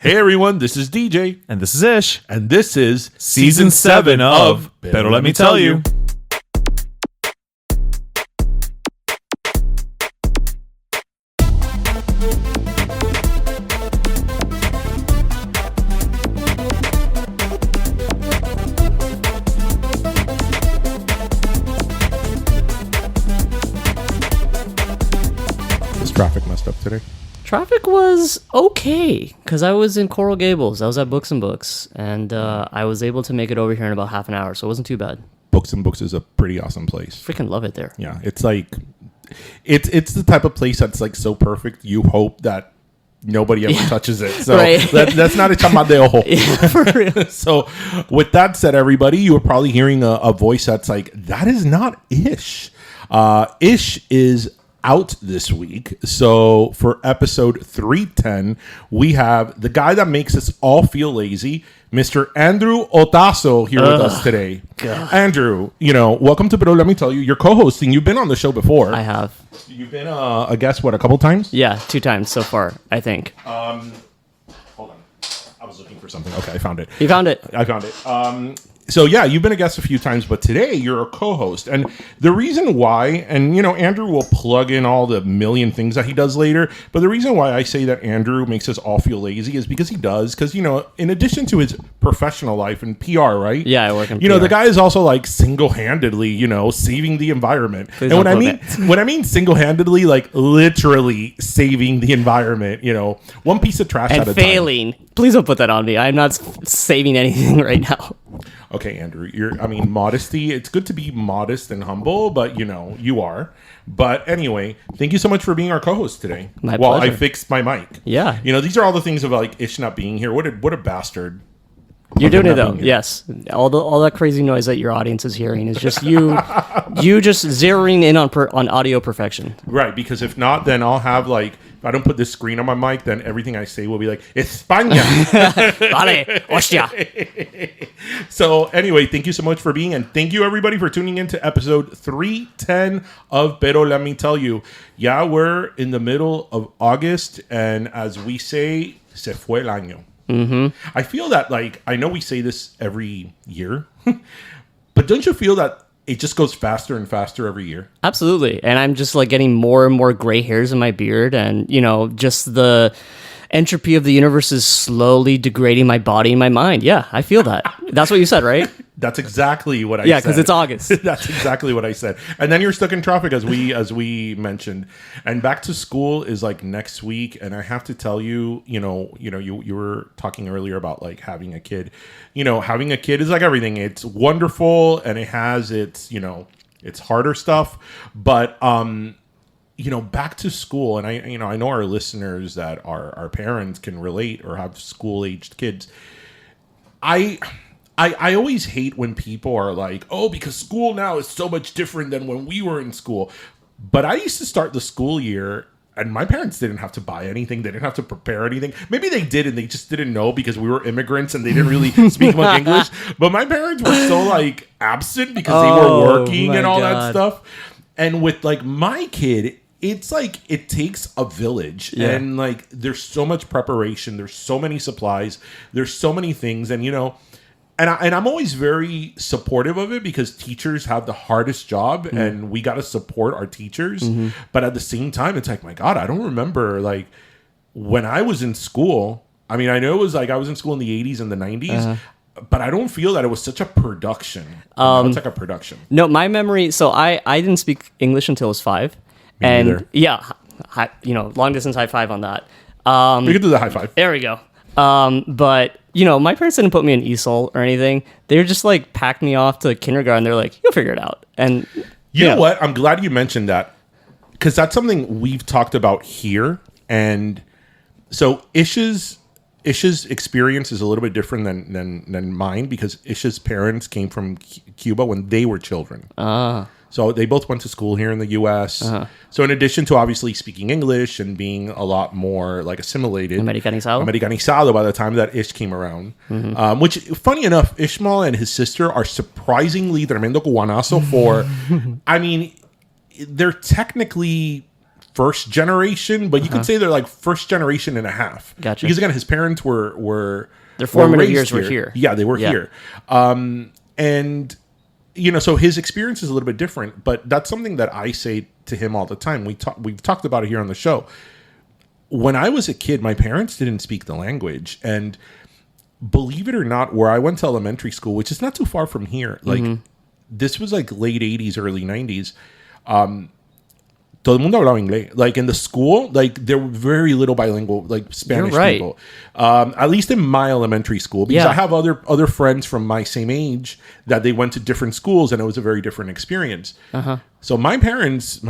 Hey everyone, this is DJ. And this is Ish. And this is Season 7 of Pero Let Me Tell You. This traffic messed up today. Traffic was okay because I was in Coral Gables. I was at Books and Books, and I was able to make it over here in about half an hour, so it wasn't too bad. Books and Books is a pretty awesome place. Freaking love it there. Yeah, it's like it's the type of place that's like so perfect. You hope that nobody ever touches it. So Right. that's not a chamadeo. Yeah, for real. So with that said, everybody, you are probably hearing a voice that's like, that is not Ish. Ish is out this week. So for episode 310, we have the guy that makes us all feel lazy, Mr. Andrew Otazo, here with us today. God. Andrew, welcome to Pero Let Me Tell You. You're co-hosting. You've been on the show before. I have. You've been a guest, a couple times? Yeah, 2 times so far, I think. Hold on. I was looking for something. Okay, I found it. You found it? I found it. So yeah, you've been a guest a few times, but today you're a co-host. And the reason why, and Andrew will plug in all the million things that he does later, but the reason why I say that Andrew makes us all feel lazy is because he does. Because, in addition to his professional life and PR, right? Yeah, I work in PR. The guy is also like single-handedly, saving the environment. Please and don't when I mean single-handedly, like literally saving the environment, one piece of trash And at a failing. Please don't put that on me. I'm not saving anything right now. Okay, Andrew, modesty, it's good to be modest and humble, but, you are. But anyway, thank you so much for being our co-host today. My While pleasure. I fixed my mic. Yeah. These are all the things of, like, Ish not being here. What a bastard. You're doing it, Not though. being here. Yes. All that crazy noise that your audience is hearing is just you just zeroing in on audio perfection. Right, because if not, then I'll have, like, if I don't put this screen on my mic, then everything I say will be like, España. Vale, hostia. So anyway, thank you so much for being, and thank you everybody for tuning in to episode 310 of Pero Let Me Tell You. Yeah, we're in the middle of August, and as we say, se fue el año. Mm-hmm. I feel that, like, I know we say this every year, but don't you feel that it just goes faster and faster every year? Absolutely. And I'm just like getting more and more gray hairs in my beard, and just the entropy of the universe is slowly degrading my body and my mind. Yeah, I feel that. That's what you said, right? That's exactly what I said. Yeah, because it's August. That's exactly what I said. And then you're stuck in traffic, as we mentioned. And back to school is like next week. And I have to tell you, you were talking earlier about like having a kid. Having a kid is like everything. It's wonderful, and it has its harder stuff. But back to school, and I know our listeners that our parents can relate or have school-aged kids. I always hate when people are like, oh, because school now is so much different than when we were in school. But I used to start the school year, and my parents didn't have to buy anything. They didn't have to prepare anything. Maybe they did, and they just didn't know because we were immigrants and they didn't really speak much English. But my parents were so like absent because they were working and all that stuff. And with like my kid, it's like it takes a village, and like there's so much preparation. There's so many supplies. There's so many things, and And I'm always very supportive of it because teachers have the hardest job, and we got to support our teachers. Mm-hmm. But at the same time, it's like, my God, I don't remember like when I was in school. I mean, I know it was like I was in school in the 80s and the 90s, but I don't feel that it was such a production. It's like a production. No, my memory. So I didn't speak English until I was 5. Me and neither. Yeah, long distance high five on that. We could do the high five. There we go. But my parents didn't put me in ESOL or anything. They were just like packed me off to kindergarten. They're like, you'll figure it out. And you know what? I'm glad you mentioned that, because that's something we've talked about here. And so Ish's experience is a little bit different than mine, because Ish's parents came from Cuba when they were children. So they both went to school here in the U.S. So in addition to obviously speaking English and being a lot more like assimilated, Americanizado by the time that Ish came around, which, funny enough, Ishmael and his sister are surprisingly tremendo cubanazo for, I mean, they're technically first generation, but you could say they're like first generation and a half. Gotcha. Because again, his parents were Their formative raised years were here. Yeah, they were here. And so his experience is a little bit different, but that's something that I say to him all the time. We've talked about it here on the show. When I was a kid, my parents didn't speak the language, and believe it or not, where I went to elementary school, which is not too far from here, like this was like late 80s, early 90s. Todo el mundo hablaba inglés. Like in the school, like there were very little bilingual, like Spanish people. At least in my elementary school, because I have other friends from my same age that they went to different schools, and it was a very different experience. So my parents.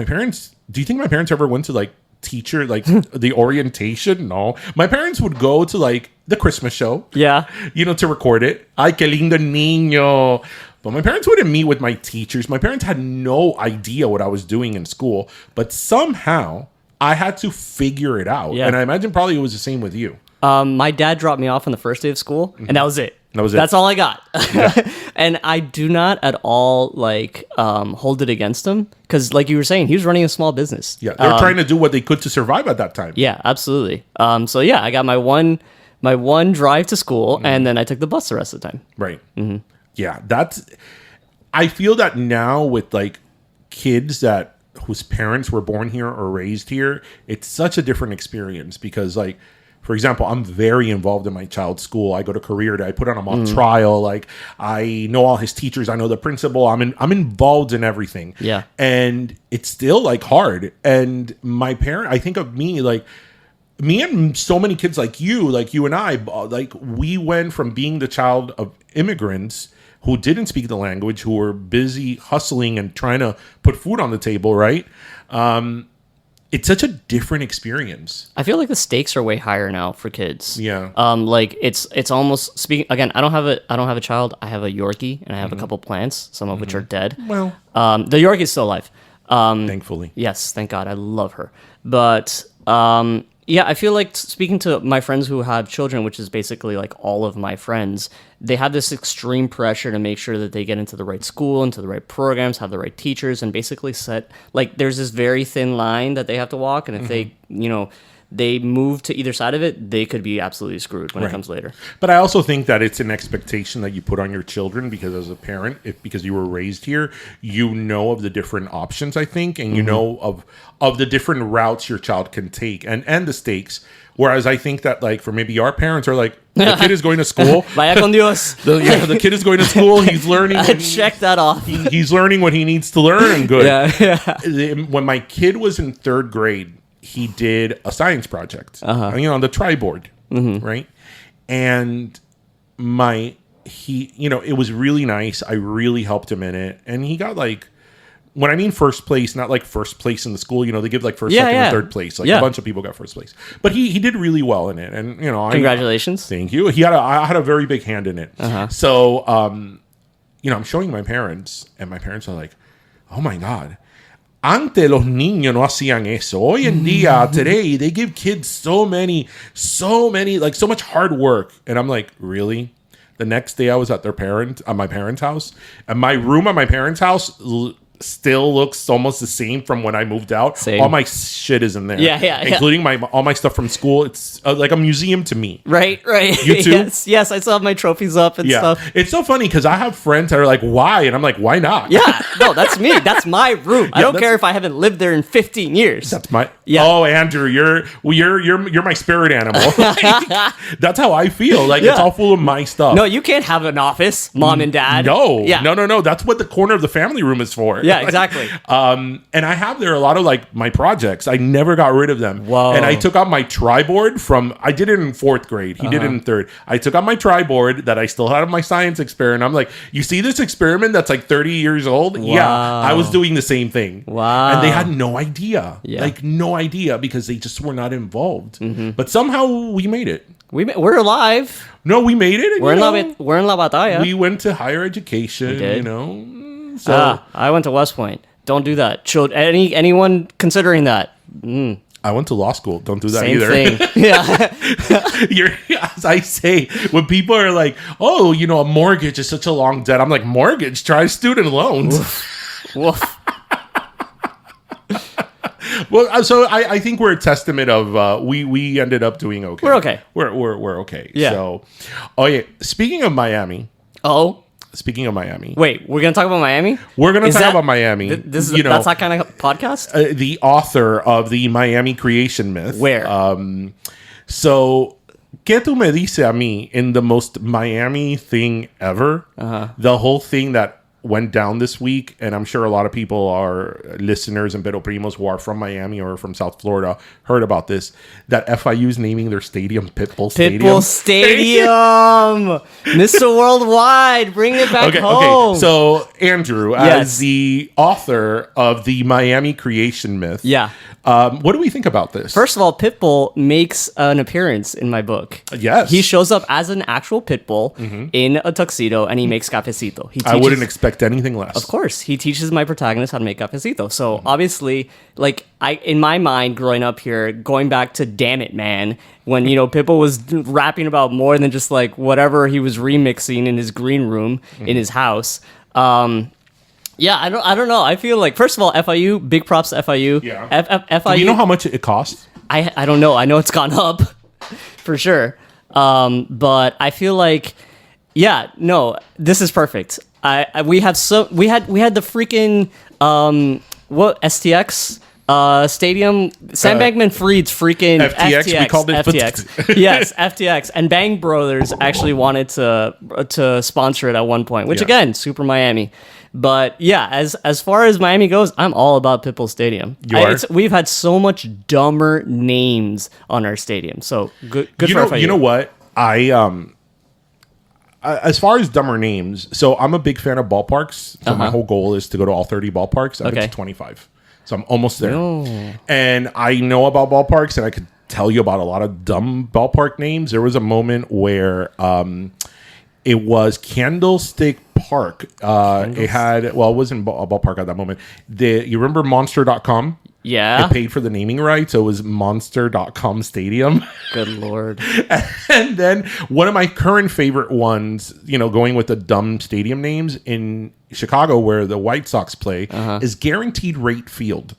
Do you think my parents ever went to like teacher, like the orientation? No, my parents would go to like the Christmas show. Yeah, to record it. Ay, qué lindo niño. But my parents wouldn't meet with my teachers. My parents had no idea what I was doing in school. But somehow I had to figure it out. Yeah. And I imagine probably it was the same with you. My dad dropped me off on the first day of school, and that was it. That's all I got. Yeah. And I do not at all hold it against him, because like you were saying, he was running a small business. Yeah, they were trying to do what they could to survive at that time. Yeah, absolutely. So yeah, I got my one drive to school, and then I took the bus the rest of the time. Right. Yeah, I feel that now with like kids whose parents were born here or raised here, it's such a different experience, because like, for example, I'm very involved in my child's school. I go to career day. I put on a mock trial. Like, I know all his teachers. I know the principal. I'm involved in everything. Yeah. And it's still like hard. And my parent, I think of me, like me and so many kids like you and I, like we went from being the child of immigrants who didn't speak the language, who were busy hustling and trying to put food on the table, right? It's such a different experience. I feel like the stakes are way higher now for kids. Yeah. Like it's almost speaking again. I don't have a child. I have a Yorkie, and I have a couple plants, some of which are dead. Well, the Yorkie is still alive. Thankfully. Yes, thank God. I love her. But yeah, I feel like speaking to my friends who have children, which is basically like all of my friends, they have this extreme pressure to make sure that they get into the right school, into the right programs, have the right teachers, and basically there's this very thin line that they have to walk. And if they move to either side of it, they could be absolutely screwed when it comes later. But I also think that it's an expectation that you put on your children, because as a parent, because you were raised here, you know of the different options, I think, and you know of the different routes your child can take and the stakes. Whereas I think that like for maybe our parents are like, the kid is going to school. Vaya con Dios. The kid is going to school. He's learning. Check that off. He's learning what he needs to learn, and good. Yeah. When my kid was in third grade, he did a science project, on the tri-board, right? And it was really nice. I really helped him in it. And he got like, when I mean first place, not like first place in the school, they give like first, second, and third place. Like a bunch of people got first place. But he did really well in it. And, congratulations. Thank you. I had a very big hand in it. So, I'm showing my parents, and my parents are like, oh my God. Antes los niños no hacían eso. Hoy en día, today, they give kids so much hard work. And I'm like, really? The next day I was at my parents' house, and my room at my parents' house still looks almost the same from when I moved out. Same. All my shit is in there. Yeah. Including all my stuff from school. It's like a museum to me. Right. You too? Yes, I still have my trophies up and stuff. It's so funny because I have friends that are like, why? And I'm like, why not? Yeah, no, that's me. That's my room. I don't care if I haven't lived there in 15 years. That's my... Yeah. Oh, Andrew, you're my spirit animal. That's how I feel. Like, it's all full of my stuff. No, you can't have an office, mom and dad. No. Yeah. No. That's what the corner of the family room is for. Yeah, exactly. And I have there a lot of like my projects. I never got rid of them. Whoa. And I took out my tri-board I did it in fourth grade. He did it in third. I took out my tri-board that I still had of my science experiment. I'm like, you see this experiment that's like 30 years old? Wow. Yeah, I was doing the same thing. Wow. And they had no idea. Yeah. Like no idea, because they just were not involved. But somehow we made it. We're alive. No, we made it. We're in la batalla. We went to higher education, we did. So I went to West Point. Don't do that. Anyone considering that? I went to law school. Don't do that Same either. Thing. Yeah. As I say, when people are like, oh, a mortgage is such a long debt. I'm like, mortgage? Try student loans. Woof. Well, so I think we're a testament of we ended up doing okay. We're okay. We're okay. Yeah. So, oh yeah. Speaking of Miami. Wait, we're gonna talk about Miami. We're gonna talk about Miami. This is that's that kind of podcast. The author of the Miami creation myth. Where? So, ¿Qué tú me dices a mí in the most Miami thing ever? The whole thing that went down this week, and I'm sure a lot of people, are listeners and Pero Primos who are from Miami or from South Florida, heard about this, that FIU's naming their stadium Pitbull Stadium. Pitbull Stadium! Mr. Worldwide, bring it back home. Okay. So, Andrew, as the author of the Miami creation myth, what do we think about this? First of all, Pitbull makes an appearance in my book. Yes. He shows up as an actual Pitbull in a tuxedo, and he makes cafecito. I wouldn't expect anything less. Of course. He teaches my protagonist how to make cafecito. So, obviously, like, in my mind, growing up here, going back to Damn It Man, when, Pitbull was rapping about more than just, like, whatever he was remixing in his green room, in his house. Yeah, I don't know. I feel like, first of all, FIU, big props to FIU. Yeah. FIU. Do you know how much it costs? I don't know. I know it's gone up for sure. But I feel like, this is perfect. We had the freaking STX stadium, Sam Bankman-Fried's freaking FTX. We called it FTX. Yes, FTX, and Bang Brothers actually wanted to sponsor it at one point, which again, super Miami. But yeah, as far as Miami goes, I'm all about Pitbull Stadium. We've had so much dumber names on our stadium, so good for FIU. You know what? As far as dumber names, so I'm a big fan of ballparks. So my whole goal is to go to all 30 ballparks. I've been to 25. So I'm almost there. And I know about ballparks, and I could tell you about a lot of dumb ballpark names. There was a moment where it was Candlestick Park. It had, it wasn't a ballpark at that moment. You remember Monster.com? Yeah. It paid for the naming rights, so it was Monster.com Stadium. Good Lord. And then one of my current favorite ones, going with the dumb stadium names in Chicago where the White Sox play, is Guaranteed Rate Field.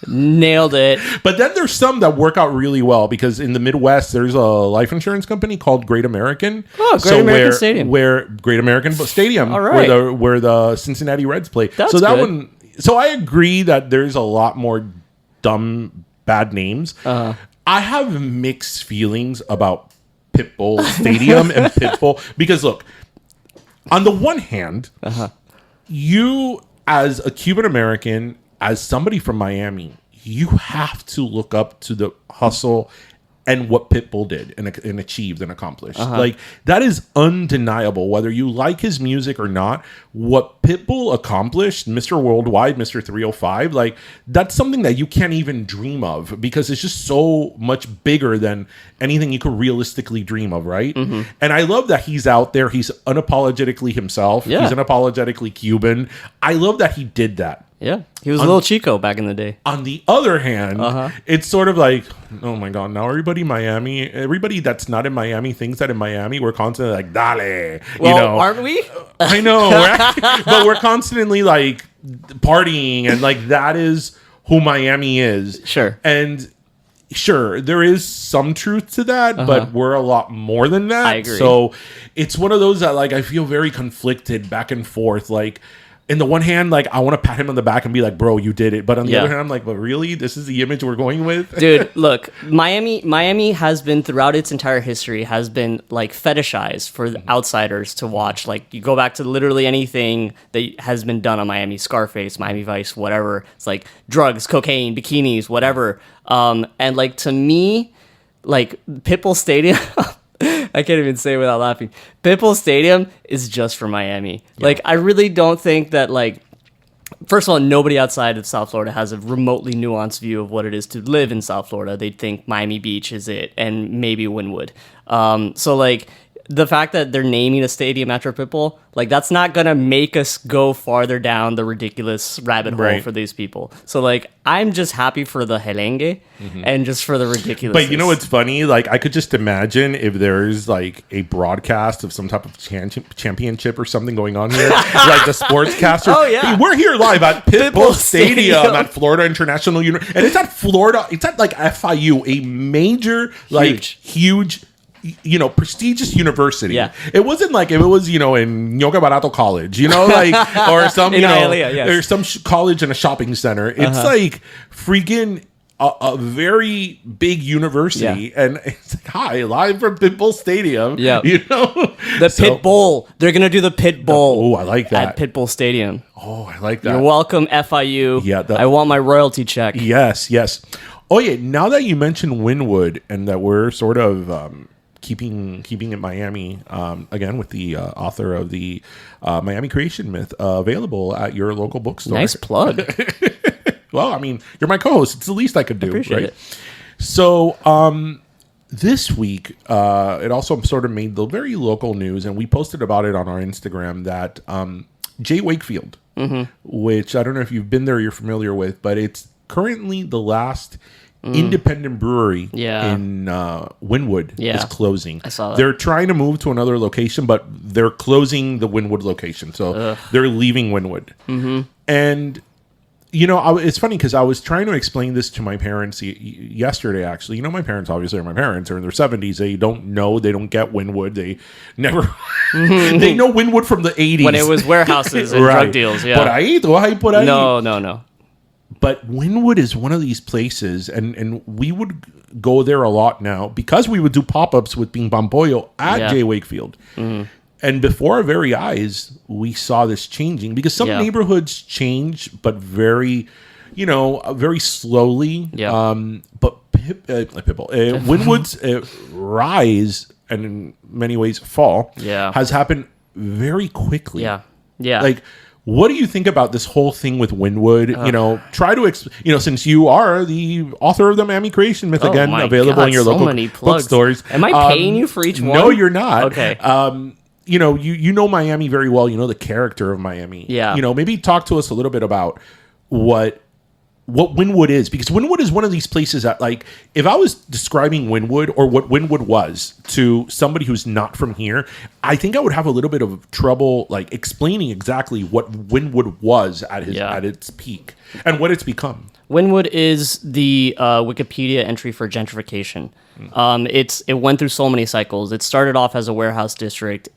Nailed it. But then there's some that work out really well, because in the Midwest, there's a life insurance company called Great American. Oh, Great American Stadium. Where Great American Stadium, all right. where the Cincinnati Reds play. That's so that good. one. So I agree that there's a lot more dumb, bad names. I have mixed feelings about Pitbull Stadium and Pitbull, because look, on the one hand, you as a Cuban American, as somebody from Miami, you have to look up to the hustle and what Pitbull did and achieved and accomplished. Like, that is undeniable, whether you like his music or not. What Pitbull accomplished, Mr. Worldwide, Mr. 305, like, that's something that you can't even dream of, because it's just so much bigger than anything you could realistically dream of, right? And I love that he's out there. He's unapologetically himself. Yeah. He's unapologetically Cuban. I love that he did that. Yeah, he was a little Chico back in the day. On the other hand, it's sort of like, oh my God, now everybody that's not in Miami thinks that in Miami we're constantly like, dale. Well, aren't we? I know, but we're constantly like partying, and like that is who Miami is. Sure. And sure, there is some truth to that, but we're a lot more than that. I agree. So it's one of those that, like, I feel very conflicted back and forth. Like, in the one hand, like, I want to pat him on the back and be like, bro, you did it. But on the other hand, I'm like, but really? This is the image we're going with? Dude, look, Miami has been, throughout its entire history, has been, like, fetishized for the outsiders to watch. Like, you go back to literally anything that has been done on Miami, Scarface, Miami Vice, whatever. It's like drugs, cocaine, bikinis, whatever. And, like, to me, like, Pitbull Stadium... I can't even say it without laughing. Pitbull Stadium is just for Miami. Yeah. Like, I really don't think that, like, first of all, nobody outside of South Florida has a remotely nuanced view of what it is to live in South Florida. They'd think Miami Beach is it, and maybe Wynwood. So, like, the fact that they're naming a stadium after Pitbull, like that's not gonna make us go farther down the ridiculous rabbit hole Right. for these people. So like, I'm just happy for the merengue and just for the ridiculous. But you know what's funny? Like, I could just imagine if there's like a broadcast of some type of championship or something going on here, like the sportscaster. Oh, yeah. Hey, we're here live at Pitbull Pitbull Stadium Stadium. at Florida International University, and it's at Florida. It's at like FIU, a major, like huge. Prestigious university. Yeah. It wasn't like if it was, in Yoga Barato College, like, or some, In Hialeah, yes. or some college in a shopping center. It's like freaking a very big university. Yeah. And it's like, hi, live from Pitbull Stadium. Yeah. The Pit Bowl. They're gonna do the Pit Bowl. Oh, I like that. At Pitbull Stadium. Oh, I like that. You're welcome, FIU. Yeah, I want my royalty check. Yes. Oh, yeah. Now that you mentioned Wynwood and that we're sort of, keeping in Miami again with the author of the Miami Creation Myth available at your local bookstore. Nice plug. Well, I mean, you're my co-host. It's the least I could do, Appreciate right? it. So this week, it also sort of made the very local news, and we posted about it on our Instagram that J Wakefield, which I don't know if you've been there or you're familiar with, but it's currently the last independent brewery in Wynwood is closing. I saw that. They're trying to move to another location, but they're closing the Wynwood location. So they're leaving Wynwood. And, it's funny because I was trying to explain this to my parents yesterday, actually. My parents obviously are my parents. They're in their 70s. They don't know. They don't get Wynwood. They never... they know Wynwood from the 80s. When it was warehouses and drug deals, yeah. Por ahí. No. But Wynwood is one of these places, and we would go there a lot now because we would do pop-ups with Bing Bang Pollo at J Wakefield. And before our very eyes, we saw this changing because some neighborhoods change, but very, very slowly. Yeah. But Pitbull, Wynwood's rise and in many ways fall has happened very quickly. Yeah. Like, what do you think about this whole thing with Wynwood? Try to, since you are the author of the Miami Creation Myth, again, available in your local bookstores. Am I paying you for each one? No, you're not. Okay. You know Miami very well. You know the character of Miami. Yeah. Maybe talk to us a little bit about what Wynwood is, because Wynwood is one of these places that, like, if I was describing Wynwood or what Wynwood was to somebody who's not from here, I think I would have a little bit of trouble, like, explaining exactly what Wynwood was at its peak and what it's become. Wynwood is the Wikipedia entry for gentrification. It went through so many cycles. It started off as a warehouse district.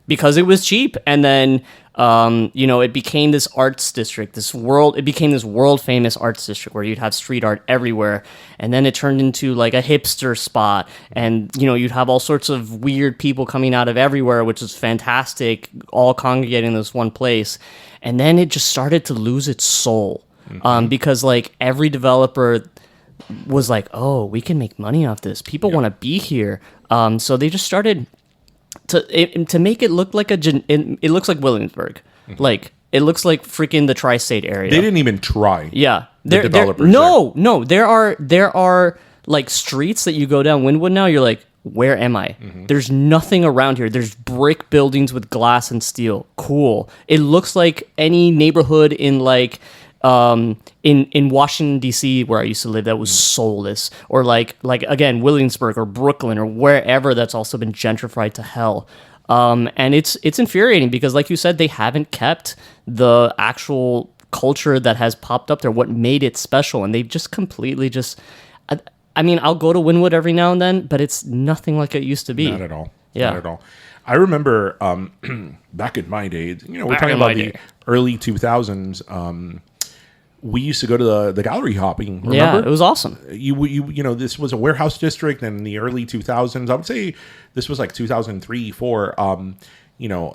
Because it was cheap, and then it became this arts district. It became this world famous arts district where you'd have street art everywhere, and then it turned into like a hipster spot, and you'd have all sorts of weird people coming out of everywhere, which was fantastic, all congregating in this one place, and then it just started to lose its soul. Because like every developer was like, oh, we can make money off this. People want to be here. So they just started to make it look like it looks like Williamsburg. Like it looks like freaking the tri-state area. They didn't even try. Yeah. The developers. No. There are like streets that you go down Wynwood now, you're like, where am I? There's nothing around here. There's brick buildings with glass and steel. Cool. It looks like any neighborhood in like in Washington D.C. where I used to live that was soulless, or like again Williamsburg or Brooklyn or wherever that's also been gentrified to hell. And it's infuriating because, like you said, they haven't kept the actual culture that has popped up there, what made it special, and they've just completely I mean, I'll go to Wynwood every now and then, but it's nothing like it used to be. Not at all. Yeah. Not at all. I remember back in my days, we're talking about the early 2000s. We used to go to the gallery hopping. Remember? Yeah, it was awesome. This was a warehouse district, and in the early 2000s, I would say this was like 2003, 4.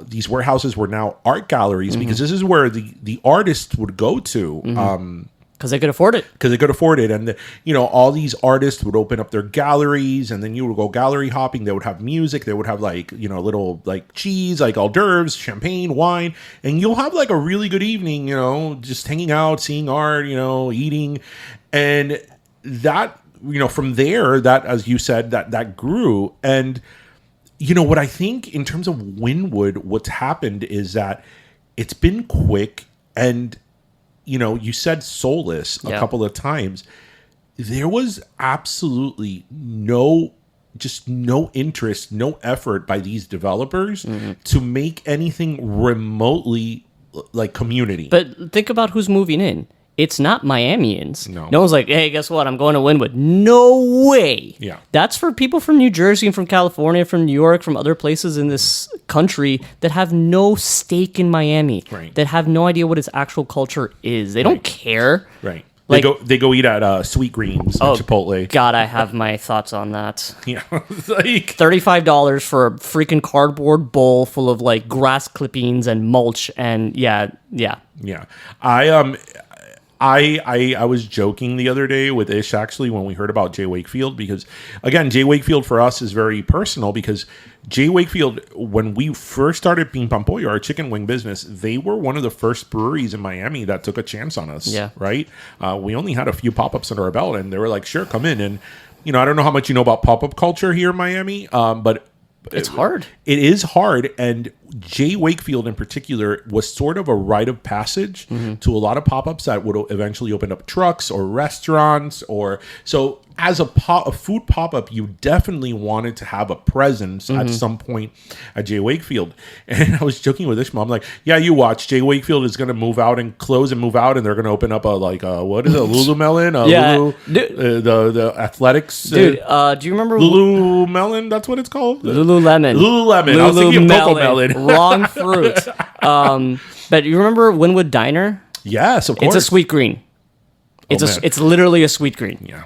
These warehouses were now art galleries because this is where the artists would go to. Because they could afford it. And, all these artists would open up their galleries, and then you would go gallery hopping. They would have music. They would have, like, little, like, cheese, like hors d'oeuvres, champagne, wine. And you'll have, like, a really good evening, just hanging out, seeing art, eating. And that, from there, that, as you said, that grew. And, what I think in terms of Wynwood, what's happened is that it's been quick, and you said soulless a couple of times. There was absolutely no interest, no effort by these developers to make anything remotely like community. But think about who's moving in. It's not Miamians. No one's like, hey, guess what? I'm going to Wynwood. No way. Yeah. That's for people from New Jersey and from California, from New York, from other places in this country that have no stake in Miami. Right. That have no idea what its actual culture is. They don't care. Right. Like, they go eat at Sweet Greens at Chipotle. God, I have my thoughts on that. Yeah. Like $35 for a freaking cardboard bowl full of like grass clippings and mulch, and yeah. I was joking the other day with Ish actually when we heard about J Wakefield, because again, J Wakefield for us is very personal, because J Wakefield, when we first started Ping Pong Pollo, our chicken wing business, they were one of the first breweries in Miami that took a chance on us. Yeah. Right. We only had a few pop-ups under our belt, and they were like, sure, come in. And I don't know how much you know about pop-up culture here in Miami, but it's hard. It is hard, and J Wakefield in particular was sort of a rite of passage to a lot of pop-ups that would eventually open up trucks or restaurants, or so. As a food pop-up, you definitely wanted to have a presence at some point at J Wakefield. And I was joking with Ishmael. I'm like, yeah, you watch. J Wakefield is going to move out, and they're going to open up what is it, Lulumelon? The athletics. Dude, do you remember Lulumelon? That's what it's called? Lululemon. I was thinking of Coco Melon. Wrong fruit. But you remember Wynwood Diner? Yes, of course. It's a sweet green. It's literally a sweet green. Yeah.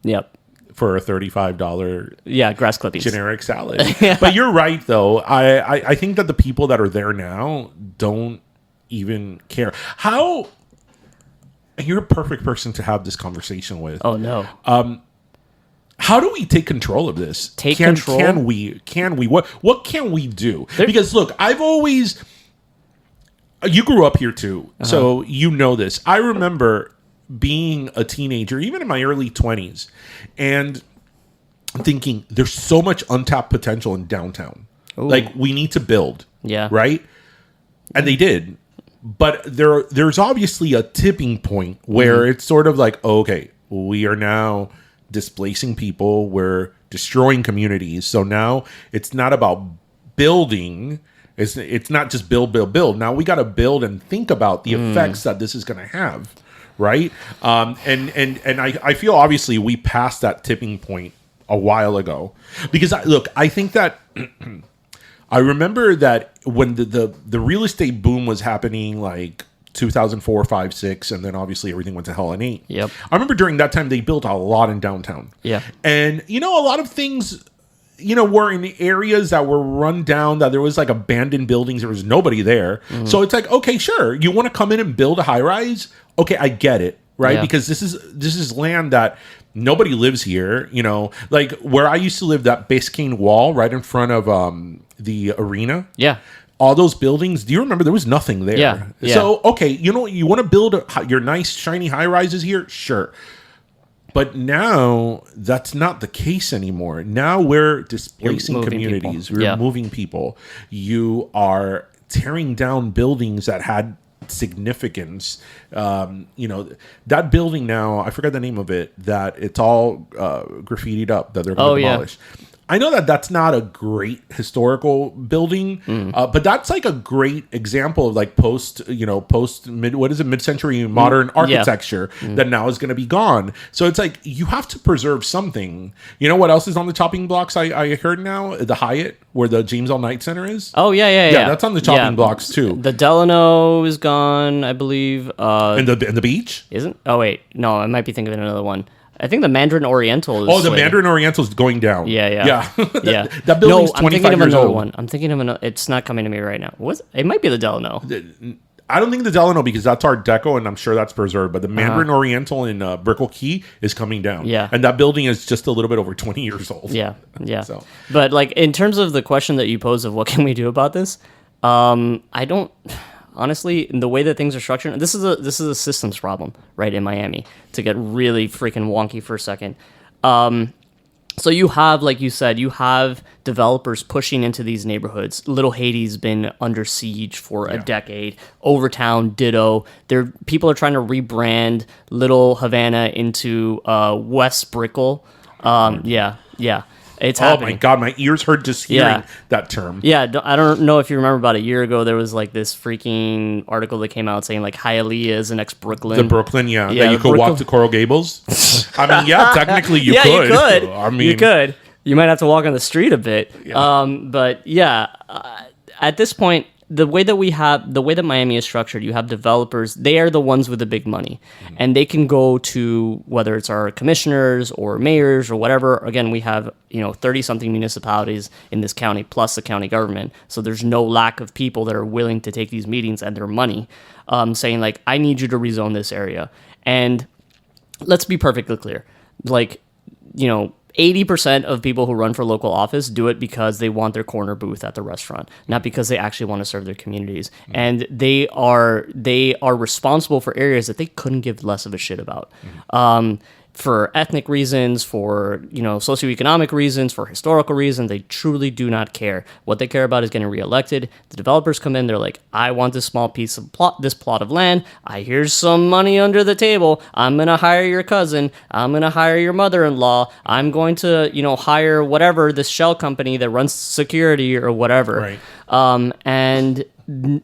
Yep. For a $35 grass clippings. generic salad. But you're right, though. I think that the people that are there now don't even care. You're a perfect person to have this conversation with. Oh, no. How do we take control of this? Control? Can we? What can we do? Because look, you grew up here too, so you know this. I remember being a teenager, even in my early 20s, and thinking there's so much untapped potential in downtown. Ooh. Like, we need to build. Yeah. Right? And they did. But there's obviously a tipping point where it's sort of like, okay, we are now displacing people. We're destroying communities. So now it's not about building. It's not just build. Now we got to build and think about the effects that this is going to have. Right. And I feel obviously we passed that tipping point a while ago, because I think that I remember that when the real estate boom was happening, like 2004, 5, 6, and then obviously everything went to hell in 8. Yep. I remember during that time they built a lot in downtown. Yeah. And a lot of things were in areas that were run down, that there was like abandoned buildings. There was nobody there. So it's like, okay, sure. You want to come in and build a high rise? Okay, I get it. Right. Yeah. Because this is land that nobody lives here. Like where I used to live, that Biscayne wall right in front of the arena. Yeah. All those buildings. Do you remember there was nothing there? Yeah. So, okay, you want to build your nice shiny high rises here? Sure. But now that's not the case anymore. Now we're displacing communities. People. We're moving people. You are tearing down buildings that had significance. That building now, I forgot the name of it, that it's all graffitied up, that they're going to demolish. Yeah. I know that that's not a great historical building, but that's like a great example of like mid-century modern architecture that now is going to be gone. So it's like you have to preserve something. You know what else is on the chopping blocks? I heard now the Hyatt, where the James L. Knight Center is. Oh yeah. That's on the chopping blocks too. The Delano is gone, I believe. And the beach isn't. Oh wait, no, I might be thinking of another one. I think the Mandarin Oriental is... Oh, the Mandarin Oriental is going down. Yeah. That building's 25 years old. One. I'm thinking of another... It's not coming to me right now. It might be the Delano. I don't think the Delano, because that's Art Deco, and I'm sure that's preserved. But the Mandarin Oriental in Brickell Key is coming down. Yeah. And that building is just a little bit over 20 years old. Yeah. So. But like in terms of the question that you posed of what can we do about this, I don't... Honestly, in the way that things are structured, this is a systems problem, right, in Miami, to get really freaking wonky for a second. So you have, like you said, you have developers pushing into these neighborhoods. Little Haiti's been under siege for a decade. Overtown, ditto. People are trying to rebrand Little Havana into West Brickell. Yeah. It's happening. My God, my ears hurt just hearing that term. Yeah, I don't know if you remember, about a year ago, there was like this freaking article that came out saying like Hialeah is the next Brooklyn. The Brooklyn, that you could walk to Coral Gables. I mean, technically you could. You could. I mean, you could. You might have to walk on the street a bit. But at this point, the way that Miami is structured, you have developers. They are the ones with the big money, and they can go to, whether it's our commissioners or mayors or whatever. Again, we have 30-something municipalities in this county plus the county government. So there's no lack of people that are willing to take these meetings and their money, saying like, I need you to rezone this area. And let's be perfectly clear, 80% of people who run for local office do it because they want their corner booth at the restaurant, not because they actually want to serve their communities. And they are responsible for areas that they couldn't give less of a shit about. For ethnic reasons, for socioeconomic reasons, for historical reasons, they truly do not care. What they care about is getting reelected. The developers come in, they're like, I want this small piece of this plot of land. Here's some money under the table. I'm gonna hire your cousin. I'm gonna hire your mother-in-law. I'm going to hire whatever, this shell company that runs security or whatever. Right. And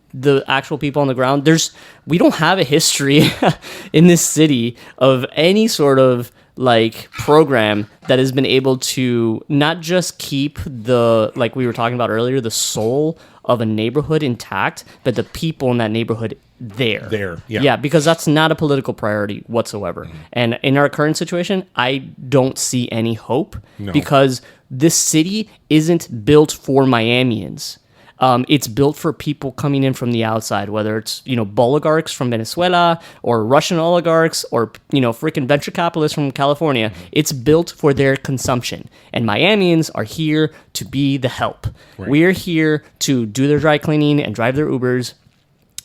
the actual people on the ground, we don't have a history in this city of any sort of like program that has been able to not just keep like we were talking about earlier, the soul of a neighborhood intact, but the people in that neighborhood there. Yeah, because that's not a political priority whatsoever. And in our current situation, I don't see any hope because this city isn't built for Miamians. It's built for people coming in from the outside, whether it's, oligarchs from Venezuela or Russian oligarchs or, freaking venture capitalists from California. It's built for their consumption. And Miamians are here to be the help. Right. We're here to do their dry cleaning and drive their Ubers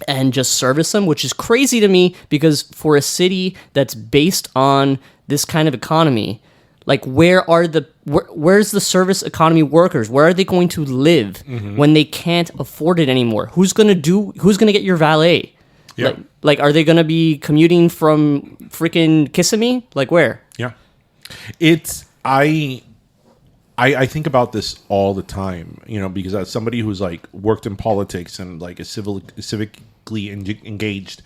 and just service them, which is crazy to me because for a city that's based on this kind of economy, like where's the service economy workers? Where are they going to live when they can't afford it anymore? Who's gonna get your valet? Yeah. Like are they gonna be commuting from freaking Kissimmee? Like where? Yeah. It's I think about this all the time, because as somebody who's like worked in politics and like is civically engaged,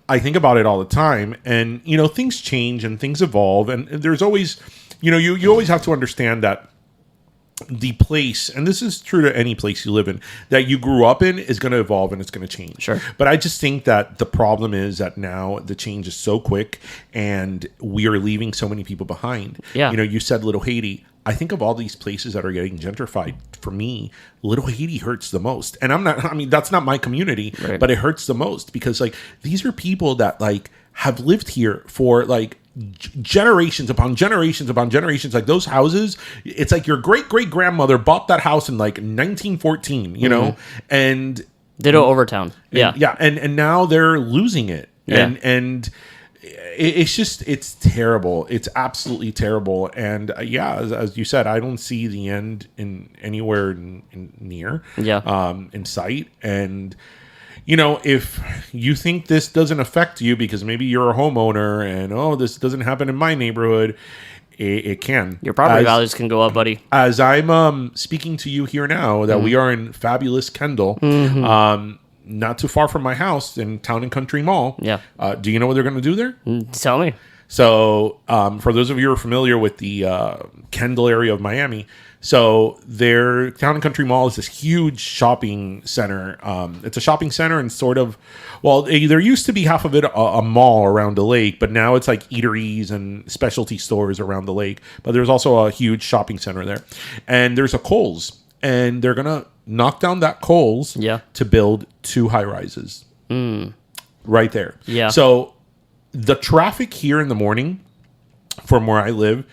I think about it all the time. And things change and things evolve, and there's always you always have to understand that the place, and this is true to any place you live in, that you grew up in is going to evolve and it's going to change. Sure. But I just think that the problem is that now the change is so quick and we are leaving so many people behind. Yeah. You said Little Haiti. I think of all these places that are getting gentrified. For me, Little Haiti hurts the most. And that's not my community, right, but it hurts the most because like these are people that like have lived here for like generations upon generations upon generations. Like those houses, it's like your great grandmother bought that house in like 1914, and ditto Overtown. And now they're losing it. Yeah. And it's terrible. It's absolutely terrible. And as you said, I don't see the end in anywhere near in sight. And if you think this doesn't affect you because maybe you're a homeowner and this doesn't happen in my neighborhood, it can. Your property values can go up, buddy. As I'm speaking to you here now, that we are in fabulous Kendall, not too far from my house in Town and Country Mall. Yeah. Do you know what they're going to do there? Tell me. So, for those of you who are familiar with the Kendall area of Miami, so their Town and Country Mall is this huge shopping center. It's a shopping center and sort of, there used to be half of it a mall around the lake, but now it's like eateries and specialty stores around the lake. But there's also a huge shopping center there. And there's a Kohl's, and they're going to knock down that Kohl's to build 2 high-rises right there. Yeah. So the traffic here in the morning from where I live,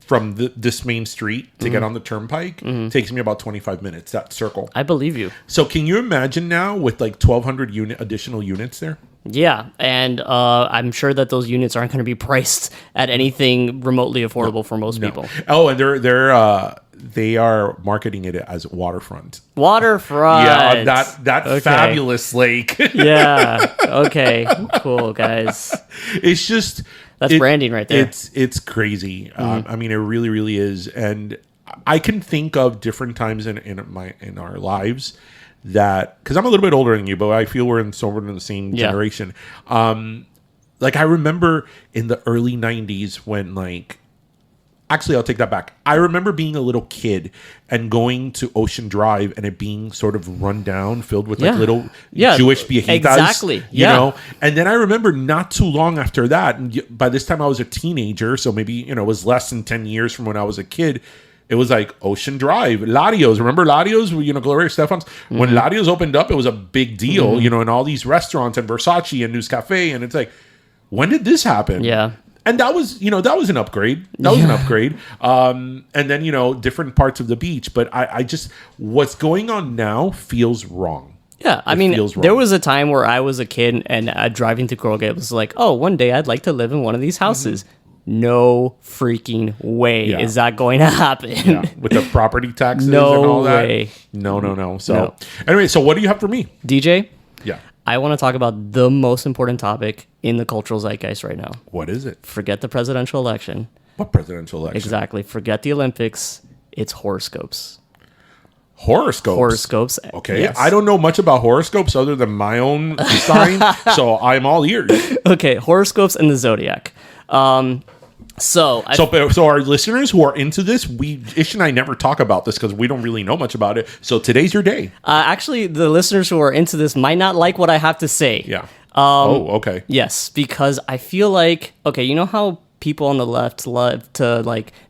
from this main street to get on the turnpike, takes me about 25 minutes, that circle. I believe you. So can you imagine now with like 1,200 additional units there? Yeah, and I'm sure that those units aren't going to be priced at anything remotely affordable for most people. Oh, and they are marketing it as waterfront. Waterfront. Yeah, that Okay. fabulous lake. Yeah. Okay. Cool, guys. It's just That's branding right there. It's crazy. I mean, it really, really is. And I can think of different times in our lives that, because I'm a little bit older than you, but I feel we're in the same generation. Like I remember in the early '90s when actually, I'll take that back. I remember being a little kid and going to Ocean Drive and it being sort of run down, filled with little Jewish viejitas. Exactly. You know? And then I remember not too long after that, and by this time I was a teenager, so maybe, it was less than 10 years from when I was a kid. It was like Ocean Drive, Larios. Remember Larios? Gloria Stefan's? Mm-hmm. When Larios opened up, it was a big deal, and all these restaurants and Versace and News Cafe. And it's like, when did this happen? Yeah. And that was, that was an upgrade. That was an upgrade. And then, different parts of the beach. But I just, what's going on now feels wrong. Yeah, I mean, there was a time where I was a kid and driving to Colgate was like, oh, one day I'd like to live in one of these houses. Mm-hmm. No freaking way is that going to happen. Yeah. With the property taxes no and all that. Way. No. So anyway, so what do you have for me? DJ? Yeah. I want to talk about the most important topic in the cultural zeitgeist right now. What is it? Forget the presidential election. What presidential election? Exactly. Forget the Olympics. It's horoscopes. Horoscopes. Okay. Yes. I don't know much about horoscopes other than my own sign, so I'm all ears. Okay, horoscopes and the zodiac. So our listeners who are into this, Ish and I never talk about this because we don't really know much about it. So today's your day. Actually, the listeners who are into this might not like what I have to say. Yeah. Okay. Yes, because I feel like, you know how people on the left love to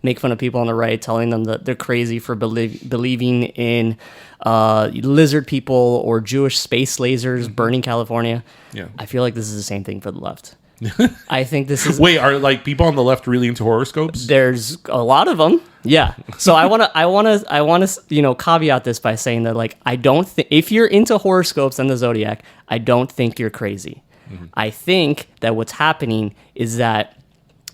make fun of people on the right, telling them that they're crazy for believing in lizard people or Jewish space lasers burning California. Yeah. I feel like this is the same thing for the left. I think this is. Wait, are people on the left really into horoscopes? There's a lot of them. Yeah. So I want to caveat this by saying that I don't think if you're into horoscopes and the zodiac, I don't think you're crazy. Mm-hmm. I think that what's happening is that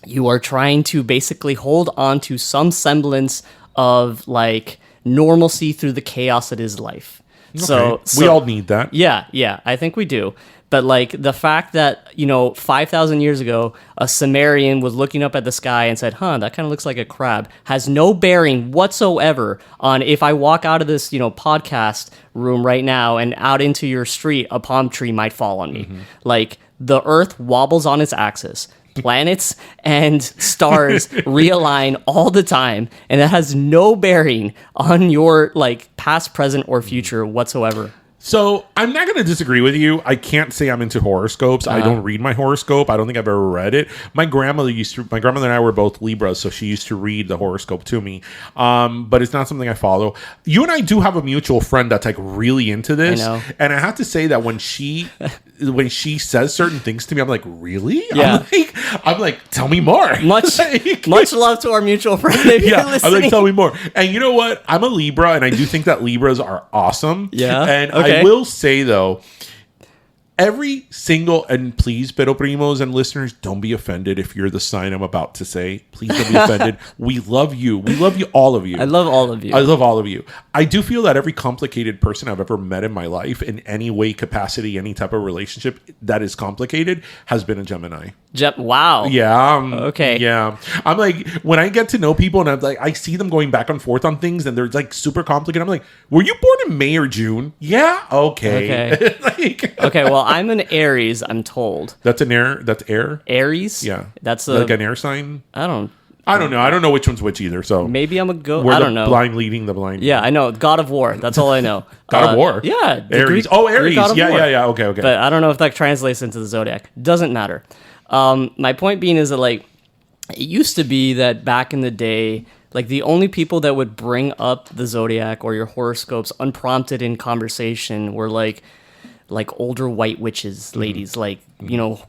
you are trying to basically hold on to some semblance of normalcy through the chaos that is life. Okay. So we all need that. Yeah, I think we do. But the fact that 5,000 years ago a Sumerian was looking up at the sky and said, that kind of looks like a crab, has no bearing whatsoever on if I walk out of this podcast room right now and out into your street, a palm tree might fall on me. Mm-hmm. The earth wobbles on its axis. Planets and stars realign all the time, and that has no bearing on your past, present, or future whatsoever. So I'm not going to disagree with you. I can't say I'm into horoscopes. I don't read my horoscope. I don't think I've ever read it. My grandmother and I were both Libras, so she used to read the horoscope to me. But it's not something I follow. You and I do have a mutual friend that's really into this. I know. And I have to say that when she says certain things to me, I'm like, really? Yeah. I'm like, tell me more. Much love to our mutual friend. If you're listening. I'm like, tell me more. And you know what? I'm a Libra, and I do think that Libras are awesome. Yeah. And okay. I will say though, every single, and please, Pero Primos and listeners, don't be offended if you're the sign I'm about to say. Please don't be offended. We love you. We love you, all of you. I love all of you. I love all of you. I do feel that every complicated person I've ever met in my life, in any way, capacity, any type of relationship that is complicated, has been a Gemini. Wow. Yeah. Okay. Yeah. I'm like, when I get to know people and I'm like, I see them going back and forth on things and they're super complicated. I'm like, were you born in May or June? Yeah. Okay. Okay. Well, I'm an Aries, I'm told. That's an air. That's air. Aries. Yeah. That's an air sign. I don't know. I don't know which one's which either. So maybe I'm a goat. I don't know. Blind leading the blind. Yeah, I know. God of War. That's all I know. God of War. Yeah. Aries. Aries. Yeah. Okay. But I don't know if that translates into the zodiac. Doesn't matter. My point being is that it used to be that back in the day, the only people that would bring up the zodiac or your horoscopes unprompted in conversation were older white witches, ladies,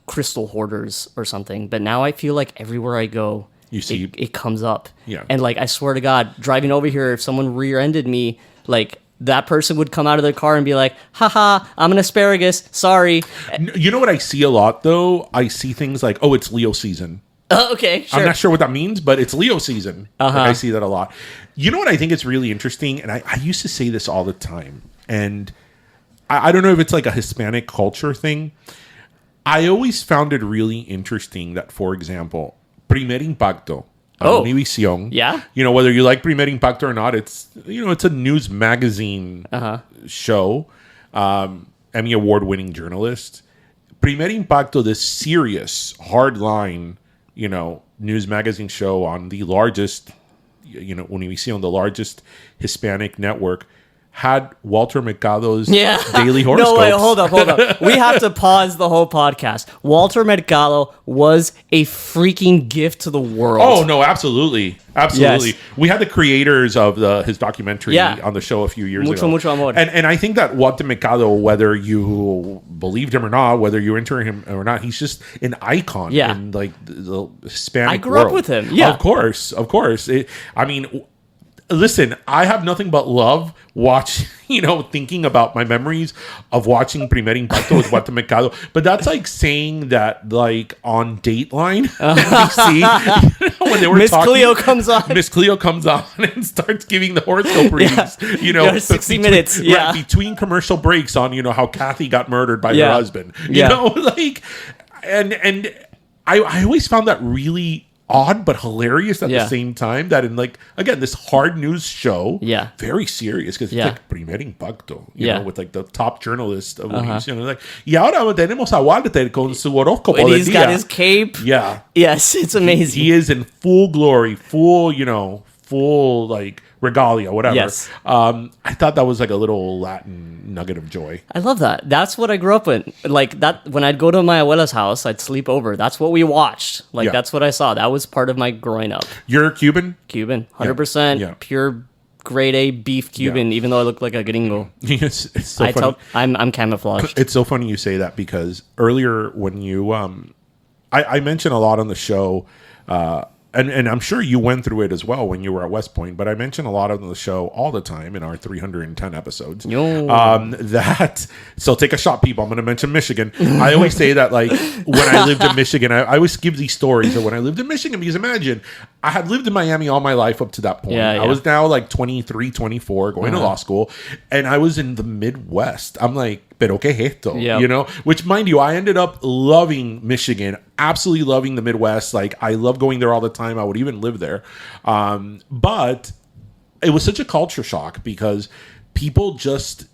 crystal hoarders or something. But now I feel like everywhere I go, you see it comes up. Yeah. And I swear to God, driving over here, if someone rear-ended me, that person would come out of their car and be like, haha, I'm an asparagus, sorry. You know what I see a lot, though? I see things like, oh, it's Leo season. Okay, sure. I'm not sure what that means, but it's Leo season. Like, I see that a lot. You know what I think is really interesting? And I used to say this all the time. And I don't know if it's like a Hispanic culture thing. I always found it really interesting that, for example, Primer Impacto on Univision. Yeah. You know, whether you like Primer Impacto or not, it's, you know, it's a news magazine show. Emmy Award-winning journalist. Primer Impacto, this serious, hard-line, you know, news magazine show on the largest, you know, Univision, the largest Hispanic network, had Walter Mercado's daily horoscopes. No, wait, hold up. We have to pause the whole podcast. Walter Mercado was a freaking gift to the world. Oh, no, absolutely. Absolutely. Yes. We had the creators of his documentary on the show a few years ago. Mucho amor. And I think that Walter Mercado, whether you believed him or not, whether you're into him or not, he's just an icon in like the Hispanic world. I grew up with him. Yeah. Of course. I mean, listen, I have nothing but love thinking about my memories of watching Primer Impacto with Walter Mercado. But that's like saying that, like, on Dateline, NBC, when they were Miss talking, Cleo comes on. Miss Cleo comes on and starts giving the horoscope readings. You know, 60 minutes. Yeah. Right, between commercial breaks on, you know, how Kathy got murdered by her husband. You know, like, and I always found that really odd but hilarious at the same time, that in, like, again, this hard news show, very serious, because it's like Primer Impacto, you know, with like the top journalist of Univision, like, y ahora tenemos a Walter con su horóscopo del He's día. got his cape. Yeah. Yes, it's amazing. He is in full glory, full like regalia, whatever. Yes. I thought that was like a little Latin nugget of joy. I love that. That's what I grew up with. Like that, when I'd go to my abuela's house, I'd sleep over. That's what we watched. Like that's what I saw. That was part of my growing up. You're Cuban? 100% pure grade A beef Cuban, even though I look like a gringo. It's so funny. I'm camouflaged. It's so funny you say that, because earlier when you I mentioned a lot on the show, and I'm sure you went through it as well when you were at West Point, but I mention a lot on the show all the time in our 310 episodes. So take a shot, people. I'm going to mention Michigan. I always say that, like, when I lived in Michigan, I always give these stories of when I lived in Michigan, because imagine, I had lived in Miami all my life up to that point. I was now like 23, 24, going to law school, and I was in the Midwest. I'm like, pero qué es esto? You know, which, mind you, I ended up loving Michigan, absolutely loving the Midwest. Like, I love going there all the time. I would even live there. But it was such a culture shock, because people just,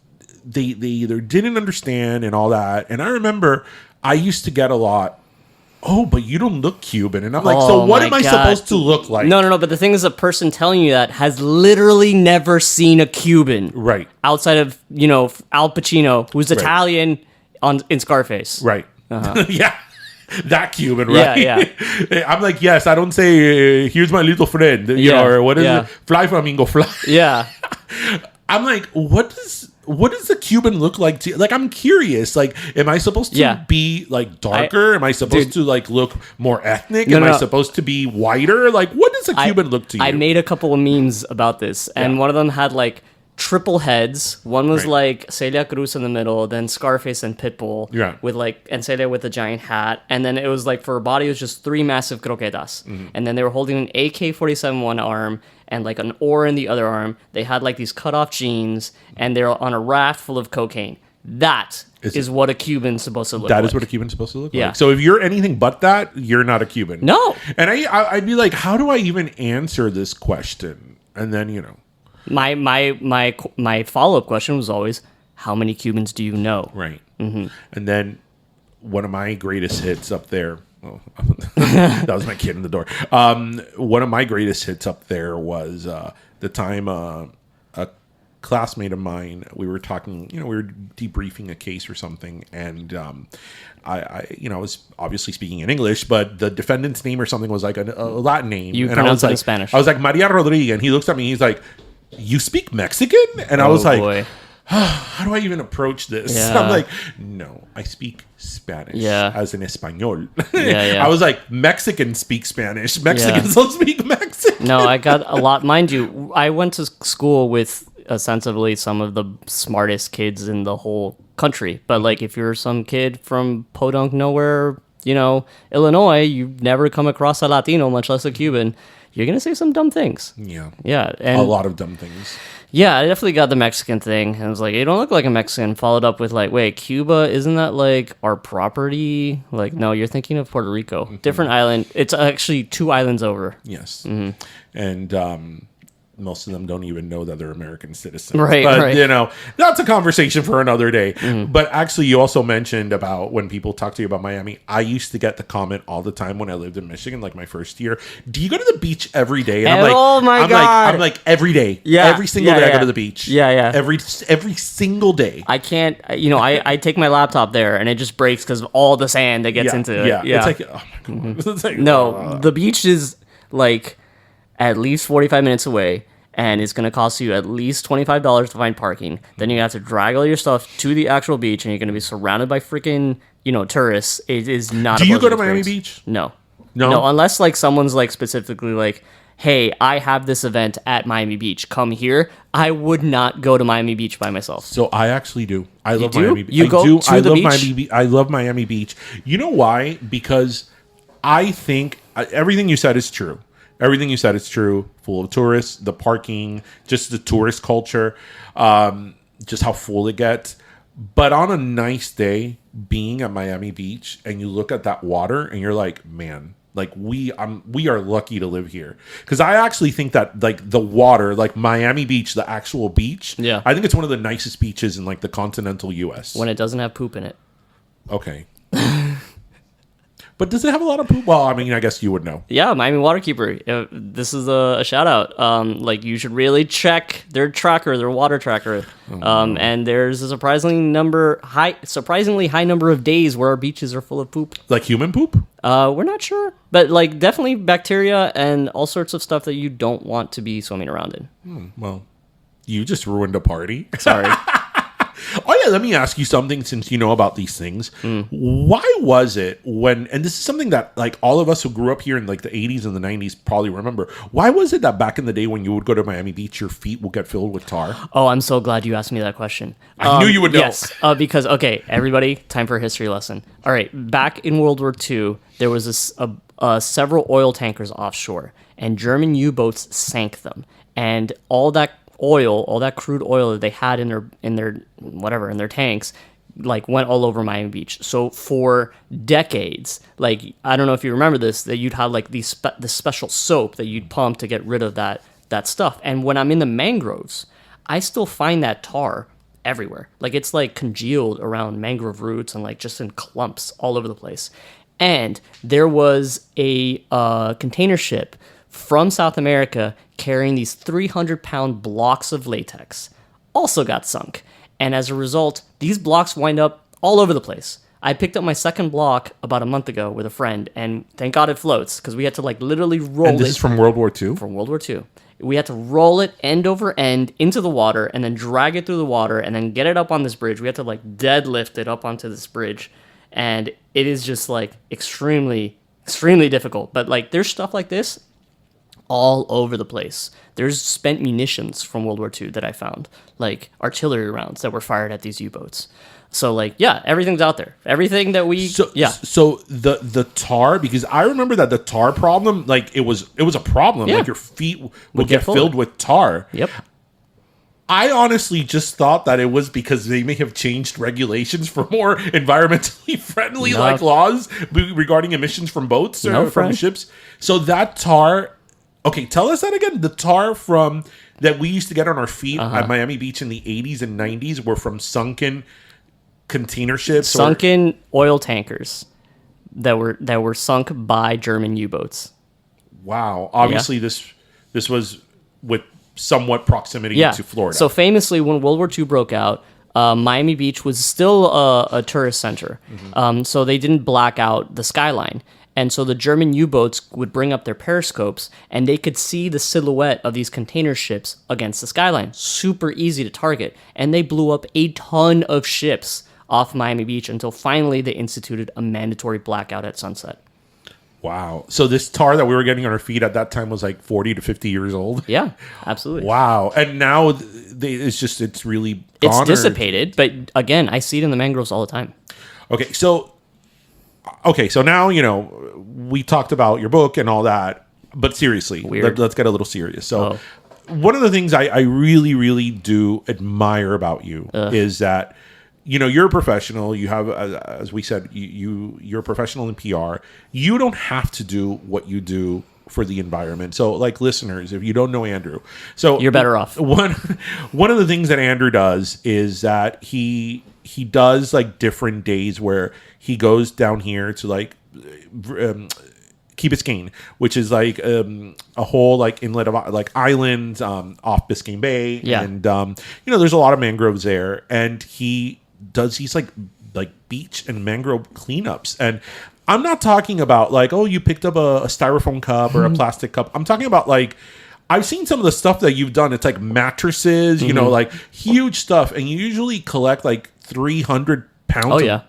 they either didn't understand and all that. And I remember I used to get a lot, oh, but you don't look Cuban. And I'm like, so what am I supposed to look like? No. But the thing is, a person telling you that has literally never seen a Cuban. Right. Outside of, you know, Al Pacino, who's Italian in Scarface. Right. Yeah. That Cuban, right? Yeah. I'm like, yes, I don't say, here's my little friend, you know, or what is it? Fly, flamingo, fly. Yeah. I'm like, what does the Cuban look like to you? Like, I'm curious. Like, am I supposed to be, like, darker? Am I supposed to, like, look more ethnic? Am I supposed to be whiter? Like, what does a Cuban look to you? I made a couple of memes about this, and one of them had, like, triple heads. One was like Celia Cruz in the middle, then Scarface and Pitbull with, like, and Celia with a giant hat, and then it was like, for her body it was just 3 massive croquetas, and then they were holding an AK-47 in one arm and like an oar in the other arm. They had like these cut off jeans, and they're on a raft full of cocaine. That is what a Cuban's supposed to look like. That is what a Cuban's supposed to look like. So if you're anything but that, you're not a Cuban. No. And I'd be like, how do I even answer this question? And then, you know, My follow-up question was always, how many Cubans do you know? Right. Mm-hmm. And then one of my greatest hits up there, that was my kid in the door. One of my greatest hits up there was the time a classmate of mine, we were talking, you know, we were debriefing a case or something, and I was obviously speaking in English, but the defendant's name or something was like a Latin name. You and pronounce it in like, Spanish. I was like, Maria Rodriguez, and he looks at me, he's like, you speak Mexican? And I was like, boy. How do I even approach this? Yeah. I'm like, no, I speak Spanish as in Espanol. Yeah. I was like, Mexicans speak Spanish. Mexicans don't speak Mexican. No, I got a lot. Mind you, I went to school with ostensibly some of the smartest kids in the whole country. But like, if you're some kid from podunk nowhere, Illinois, you've never come across a Latino, much less a Cuban, you're gonna say some dumb things. Yeah, and a lot of dumb things. Yeah, I definitely got the Mexican thing. And I was like, you don't look like a Mexican. Followed up with like, wait, Cuba, isn't that like our property? Like, no, you're thinking of Puerto Rico. Different island. It's actually 2 islands over. Yes. And most of them don't even know that they're American citizens. Right, but, right. That's a conversation for another day. But actually, you also mentioned about when people talk to you about Miami. I used to get the comment all the time when I lived in Michigan, like my first year. Do you go to the beach every day? And Oh my God. I'm like every day. Yeah. Every single day I go to the beach. Yeah. Every single day. I can't, I take my laptop there and it just breaks because of all the sand that gets into it. Yeah. Yeah. It's like, oh my God. It's like, No, the beach is like at least 45 minutes away, and it's going to cost you at least $25 to find parking. Then you have to drag all your stuff to the actual beach, and you're going to be surrounded by freaking, tourists. It is not. Do a you go pleasant to Miami experience. Beach? No, No? unless like someone's like specifically like, hey, I have this event at Miami Beach. Come here. I would not go to Miami Beach by myself. So I actually do. I love do? Miami Beach. You go to I the love beach? Miami. I love Miami Beach. You know why? Because I think everything you said is true. Everything you said is true. Full of tourists, the parking, just the tourist culture, just how full it gets. But on a nice day, being at Miami Beach and you look at that water and you're like, man, like we are lucky to live here. Because I actually think that like the water, like Miami Beach, the actual beach, Yeah. I think it's one of the nicest beaches in like the continental U.S. When it doesn't have poop in it. Okay. But does it have a lot of poop? Well, I mean, I guess you would know. Yeah, Miami Waterkeeper. This is a shout out. Like you should really check their tracker, their water tracker. And there's a surprisingly high number of days where our beaches are full of poop. Like human poop? We're not sure, but like definitely bacteria and all sorts of stuff that you don't want to be swimming around in. Well, you just ruined a party. Sorry. Oh yeah, let me ask you something since you know about these things. Why was it and this is something that like all of us who grew up here in like the 80s and the 90s probably remember. Why was it that back in the day when you would go to Miami Beach, your feet would get filled with tar? Oh, I'm so glad you asked me that question. I knew you would know. Yes, because, okay, everybody, time for a history lesson. All right, back in World War II, there was several oil tankers offshore, and German U-boats sank them. And all that crude oil that they had in their tanks, like went all over Miami Beach. So for decades, like I don't know if you remember this, that you'd have like this special soap that you'd pump to get rid of that stuff. And when I'm in the mangroves, I still find that tar everywhere. Like it's like congealed around mangrove roots and like just in clumps all over the place. And there was a container ship from South America carrying these 300-pound blocks of latex, also got sunk. And as a result, these blocks wind up all over the place. I picked up my second block about a month ago with a friend, and thank God it floats, because we had to like literally roll it. And this is from World War II? From World War II. We had to roll it end over end into the water, and then drag it through the water, and then get it up on this bridge. We had to like deadlift it up onto this bridge. And it is just like extremely, extremely difficult. But like there's stuff like this all over the place. There's spent munitions from World War II that I found, like artillery rounds that were fired at these U-boats. So like, yeah, everything's out there. Everything that we, So the tar, because I remember that the tar problem, like it was a problem. Yeah. Like your feet would get filled with tar. Yep. I honestly just thought that it was because they may have changed regulations for more environmentally friendly like laws regarding emissions from boats or from ships. So that tar. Okay, tell us that again. The tar from that we used to get on our feet at Miami Beach in the 80s and 90s were from sunken container ships, sunken oil tankers that were sunk by German U-boats. Wow. Obviously, this was with somewhat proximity to Florida. So famously, when World War II broke out, Miami Beach was still a tourist center. So they didn't black out the skyline. And so the German U-boats would bring up their periscopes, and they could see the silhouette of these container ships against the skyline. Super easy to target. And they blew up a ton of ships off Miami Beach until finally they instituted a mandatory blackout at sunset. Wow. So this tar that we were getting on our feet at that time was like 40 to 50 years old. Yeah, absolutely. Wow. And now it's really It's gone, or- dissipated, but again, I see it in the mangroves all the time. Okay. So now, we talked about your book and all that, but seriously, Weird. let's get a little serious. So one of the things I really, really do admire about you is that, you're a professional. You have, as we said, you're a professional in PR. You don't have to do what you do for the environment. So, like, listeners, if you don't know Andrew, so You're better off. One of the things that Andrew does is that he does like different days where he goes down here to like Key Biscayne, which is like a whole like inlet of like islands off Biscayne Bay, Yeah. and there's a lot of mangroves there, and he does these like beach and mangrove cleanups. And I'm not talking about like, oh, you picked up a styrofoam cup or a plastic cup. I'm talking about like, I've seen some of the stuff that you've done. It's like mattresses, like huge stuff, and you usually collect like 300 pounds of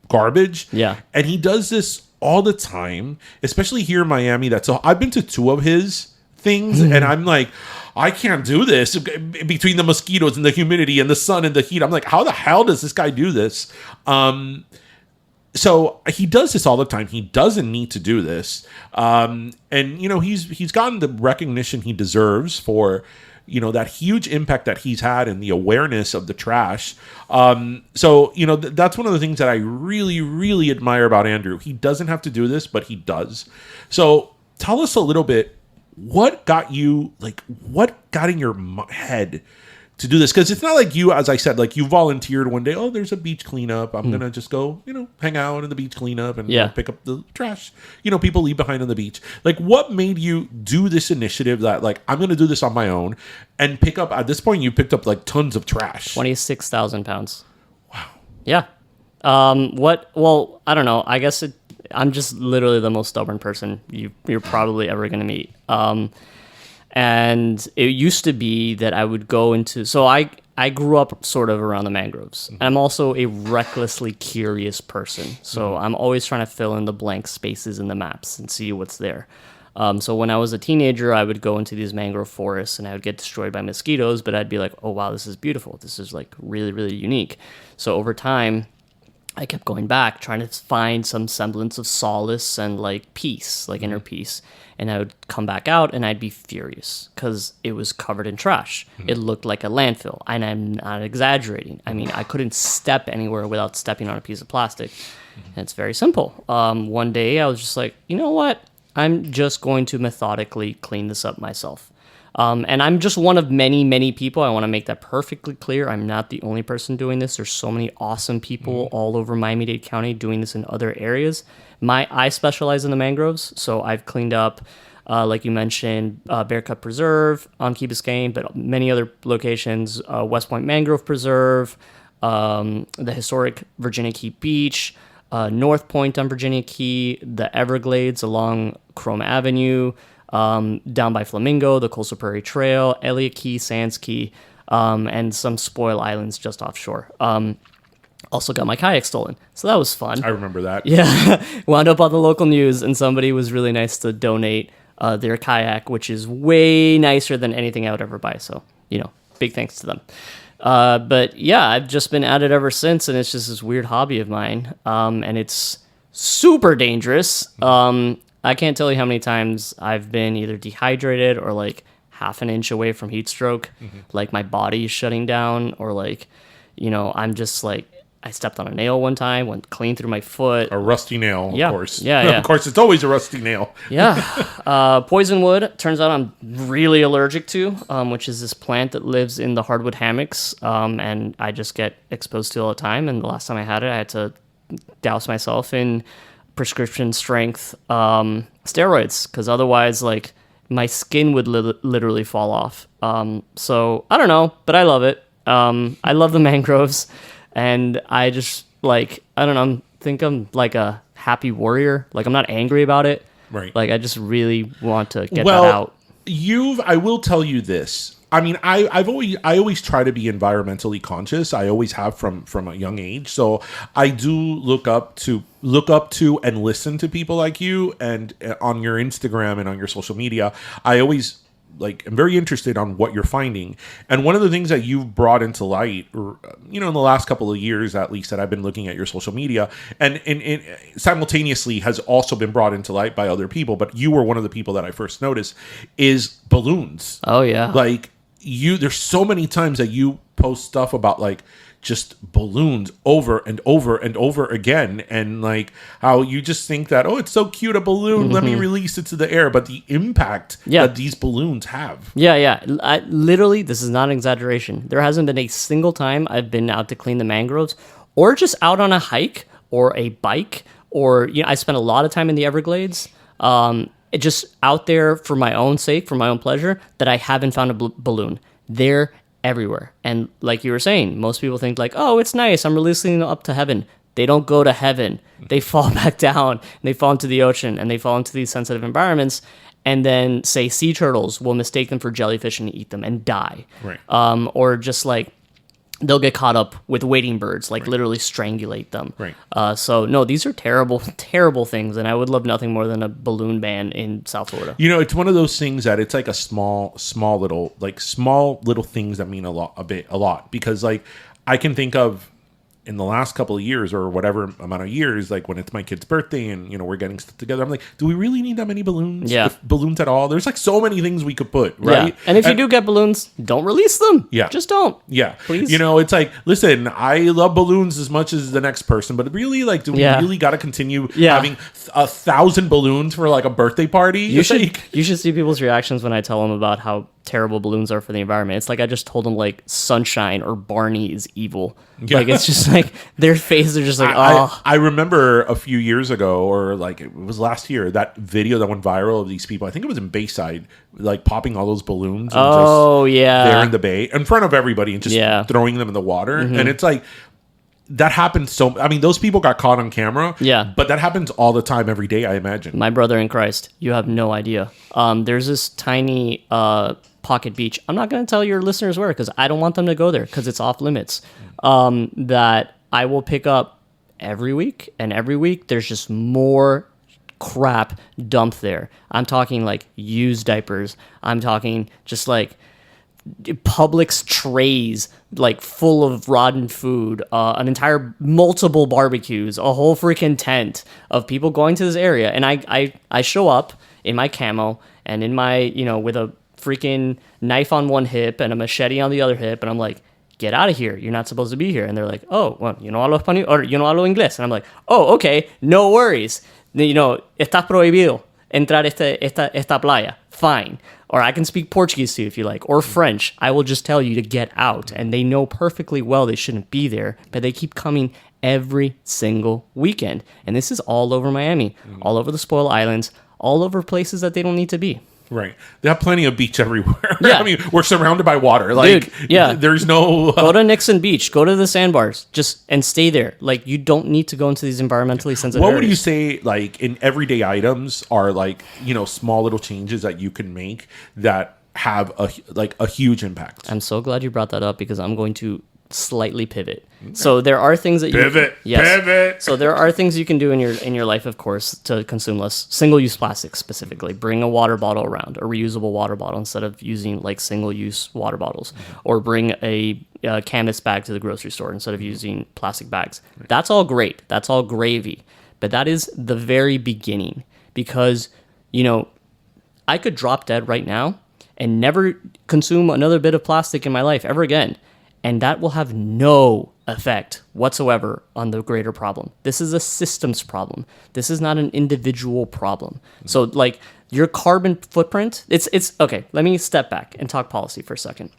garbage. Yeah. And he does this all the time, especially here in Miami. So I've been to 2 of his things, and I'm like, I can't do this between the mosquitoes and the humidity and the sun and the heat. I'm like, how the hell does this guy do this? So he does this all the time. He doesn't need to do this. And he's gotten the recognition he deserves for that huge impact that he's had and the awareness of the trash. So that's one of the things that I really, really admire about Andrew. He doesn't have to do this, but he does. So tell us a little bit, what got in your head to do this? Because it's not like you, as I said, like you volunteered one day, oh, there's a beach cleanup, I'm gonna just go hang out in the beach cleanup and pick up the trash people leave behind on the beach. Like, what made you do this initiative that like, I'm gonna do this on my own and pick up, at this point you picked up like tons of trash? 26,000 pounds. Wow. Yeah. Well, I don't know, I guess I'm just literally the most stubborn person you're probably ever gonna meet. And it used to be that I would go into... So I grew up sort of around the mangroves. Mm-hmm. I'm also a recklessly curious person. So I'm always trying to fill in the blank spaces in the maps and see what's there. So when I was a teenager, I would go into these mangrove forests and I would get destroyed by mosquitoes, but I'd be like, oh, wow, this is beautiful. This is like really, really unique. So over time, I kept going back, trying to find some semblance of solace and like peace, like inner peace. And I would come back out and I'd be furious because it was covered in trash. It looked like a landfill, and I'm not exaggerating. I mean, I couldn't step anywhere without stepping on a piece of plastic. And it's very simple. One day I was just like, you know what? I'm just going to methodically clean this up myself. And I'm just one of many, many people. I want to make that perfectly clear. I'm not the only person doing this. There's so many awesome people all over Miami-Dade County doing this in other areas. I specialize in the mangroves, so I've cleaned up, like you mentioned, Bear Cut Preserve on Key Biscayne, but many other locations, West Point Mangrove Preserve, the historic Virginia Key Beach, North Point on Virginia Key, the Everglades along Chrome Avenue, down by Flamingo, the Coastal Prairie Trail, Elliott Key, Sands Key, and some spoil islands just offshore. Also got my kayak stolen, so that was fun. I remember that. Yeah, wound up on the local news, and somebody was really nice to donate their kayak, which is way nicer than anything I would ever buy. So, big thanks to them. But yeah, I've just been at it ever since, and it's just this weird hobby of mine, and it's super dangerous. I can't tell you how many times I've been either dehydrated or like half an inch away from heat stroke, like my body is shutting down, or like, I'm just like, I stepped on a nail one time, went clean through my foot. A rusty nail, Yeah. of course. Yeah. Of course, it's always a rusty nail. Yeah. Poison wood, turns out I'm really allergic to, which is this plant that lives in the hardwood hammocks, and I just get exposed to it all the time. And the last time I had it, I had to douse myself in prescription strength steroids, because otherwise, like, my skin would literally fall off. So, I don't know, but I love it. I love the mangroves. And I just, like, I don't know, I think I'm like a happy warrior. Like, I'm not angry about it. Right. Like, I just really want to get that out. I will tell you this. I mean, I always try to be environmentally conscious. I always have from a young age. So I do look up to and listen to people like you, and on your Instagram and on your social media, I always am very interested on what you're finding. And one of the things that you've brought into light, in the last couple of years at least, that I've been looking at your social media, and simultaneously has also been brought into light by other people, but you were one of the people that I first noticed, is balloons. Oh yeah. There's so many times that you post stuff about just balloons over and over and over again, and how you just think that, oh, it's so cute, a balloon, let me release it to the air, but the impact that these balloons have. Yeah. Literally, this is not an exaggeration. There hasn't been a single time I've been out to clean the mangroves, or just out on a hike or a bike, or I spent a lot of time in the Everglades. Just out there for my own sake, for my own pleasure, that I haven't found a balloon. They're everywhere. And like you were saying, most people think oh, it's nice, I'm releasing them up to heaven. They don't go to heaven. They fall back down, and they fall into the ocean, and they fall into these sensitive environments. And then, say, sea turtles will mistake them for jellyfish and eat them and die. Right. Or just they'll get caught up with wading birds, literally strangulate them. Right. So no, these are terrible, terrible things, and I would love nothing more than a balloon ban in South Florida. It's one of those things that it's a small little things that mean a lot, because I can think of in the last couple of years, or whatever amount of years, when it's my kid's birthday and we're getting stuff together, I'm do we really need that many balloons? Yeah. If balloons at all? There's so many things we could put, right? Yeah. And if you do get balloons, don't release them. Yeah. Just don't. Yeah. Please. It's listen, I love balloons as much as the next person, but really, do we really got to continue having 1,000 balloons for a birthday party? You should see people's reactions when I tell them about how terrible balloons are for the environment. It's I just told them Sunshine or Barney is evil. Yeah. It's just their faces are just oh. I remember a few years ago, or it was last year, that video that went viral of these people. I think it was in Bayside, popping all those balloons. And there in the bay in front of everybody, and just throwing them in the water. And it's that happens those people got caught on camera. Yeah. But that happens all the time, every day, I imagine. My brother in Christ, you have no idea. There's this tiny pocket beach. I'm not going to tell your listeners where, because I don't want them to go there, because it's off limits. That I will pick up every week, and every week there's just more crap dumped there. I'm talking used diapers. I'm talking just Publix trays full of rotten food, an entire multiple barbecues, a whole freaking tent of people going to this area. And I show up in my camo and in my, with a freaking knife on one hip and a machete on the other hip, and I'm get out of here, you're not supposed to be here. And they're oh, well, hablo español, or hablo inglés. And I'm oh, okay, no worries, está prohibido entrar esta playa, fine. Or I can speak Portuguese too if you like, or French. I will just tell you to get out. And they know perfectly well they shouldn't be there, but they keep coming every single weekend. And this is all over Miami, all over the Spoil Islands, all over places that they don't need to be. Right. They have plenty of beach everywhere. Yeah. I mean, we're surrounded by water. Dude, yeah. There's no... Go to Nixon Beach. Go to the sandbars. And stay there. You don't need to go into these environmentally sensitive What areas. would you say, in everyday items are, small little changes that you can make that have a huge impact? I'm so glad you brought that up, because I'm going to slightly pivot. So there are things that pivot. So there are things you can do in your life, of course, to consume less single-use plastics. Specifically, bring a water bottle around, a reusable water bottle, instead of using single-use water bottles, or bring a canvas bag to the grocery store instead of using plastic bags. Right. That's all great. That's all gravy. But that is the very beginning, because I could drop dead right now and never consume another bit of plastic in my life ever again. And that will have no effect whatsoever on the greater problem. This is a systems problem. This is not an individual problem. So your carbon footprint, it's okay, let me step back and talk policy for a second.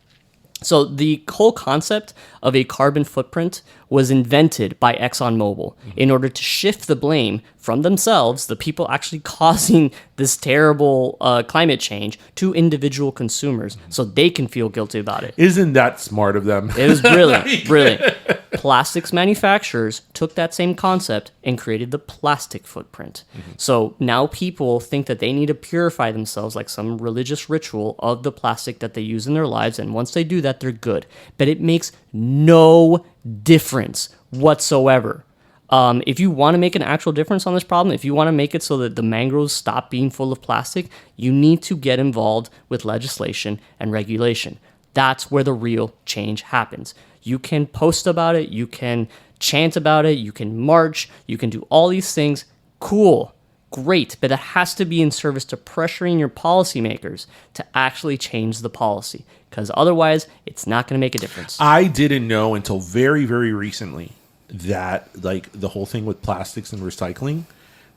So the whole concept of a carbon footprint was invented by ExxonMobil in order to shift the blame from themselves, the people actually causing this terrible climate change, to individual consumers so they can feel guilty about it. Isn't that smart of them? It was brilliant, brilliant. Plastics manufacturers took that same concept and created the plastic footprint. So now people think that they need to purify themselves like some religious ritual of the plastic that they use in their lives, and once they do that, they're good. But it makes no difference whatsoever. If you want to make an actual difference on this problem, if you want to make it so that the mangroves stop being full of plastic, you need to get involved with legislation and regulation. That's where the real change happens. You can post about it, you can chant about it, you can march, you can do all these things. Cool, great, but it has to be in service to pressuring your policymakers to actually change the policy, because otherwise it's not going to make a difference. I didn't know until very, very recently that like the whole thing with plastics and recycling,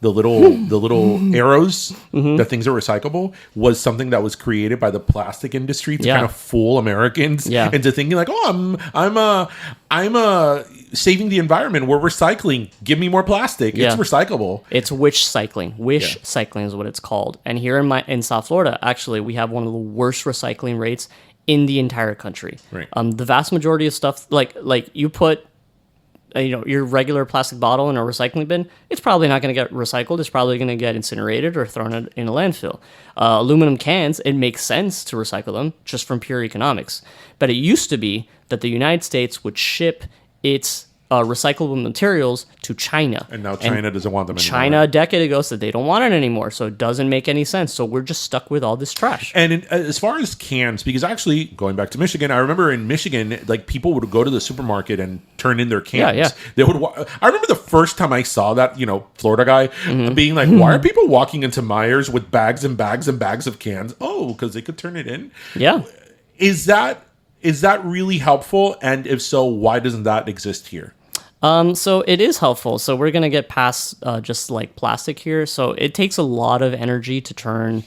the little arrows that things are recyclable, was something that was created by the plastic industry to kind of fool Americans into thinking like, oh, I'm saving the environment. We're recycling. Give me more plastic. It's recyclable. It's wish cycling. Wish cycling is what it's called. And here in South Florida, actually, we have one of the worst recycling rates in the entire country. Right. The vast majority of stuff, like you put your regular plastic bottle in a recycling bin, it's probably not going to get recycled. It's probably going to get incinerated or thrown in a landfill. Aluminum cans, it makes sense to recycle them just from pure economics. But it used to be that the United States would ship its recyclable materials to China. And now China doesn't want them anymore. China a decade ago said they don't want it anymore, so it doesn't make any sense. So we're just stuck with all this trash. And as far as cans, because actually, going back to Michigan, I remember in Michigan, like people would go to the supermarket and turn in their cans. Yeah. They would. I remember the first time I saw that, Florida guy being like, why are people walking into Myers with bags and bags and bags of cans? Oh, because they could turn it in? Yeah. Is that really helpful? And if so, why doesn't that exist here? So it is helpful. So we're going to get past just like plastic here. So it takes a lot of energy to turn,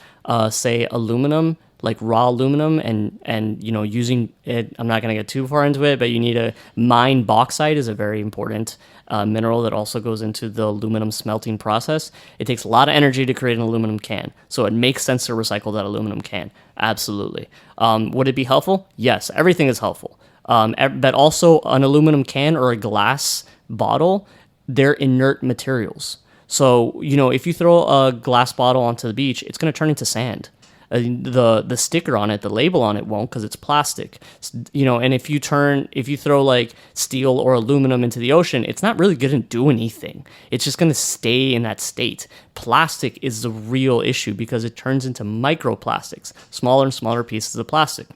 say, aluminum, like raw aluminum, and using it. I'm not going to get too far into it, but you need to mine bauxite is a very important mineral that also goes into the aluminum smelting process. It takes a lot of energy to create an aluminum can. So it makes sense to recycle that aluminum can. Absolutely. Would it be helpful? Yes, everything is helpful. But also an aluminum can or a glass bottle, they're inert materials. So, if you throw a glass bottle onto the beach, it's going to turn into sand. The sticker on it, the label on it won't, because it's plastic. And if you throw like steel or aluminum into the ocean, it's not really going to do anything. It's just going to stay in that state. Plastic is the real issue because it turns into microplastics, smaller and smaller pieces of plastic.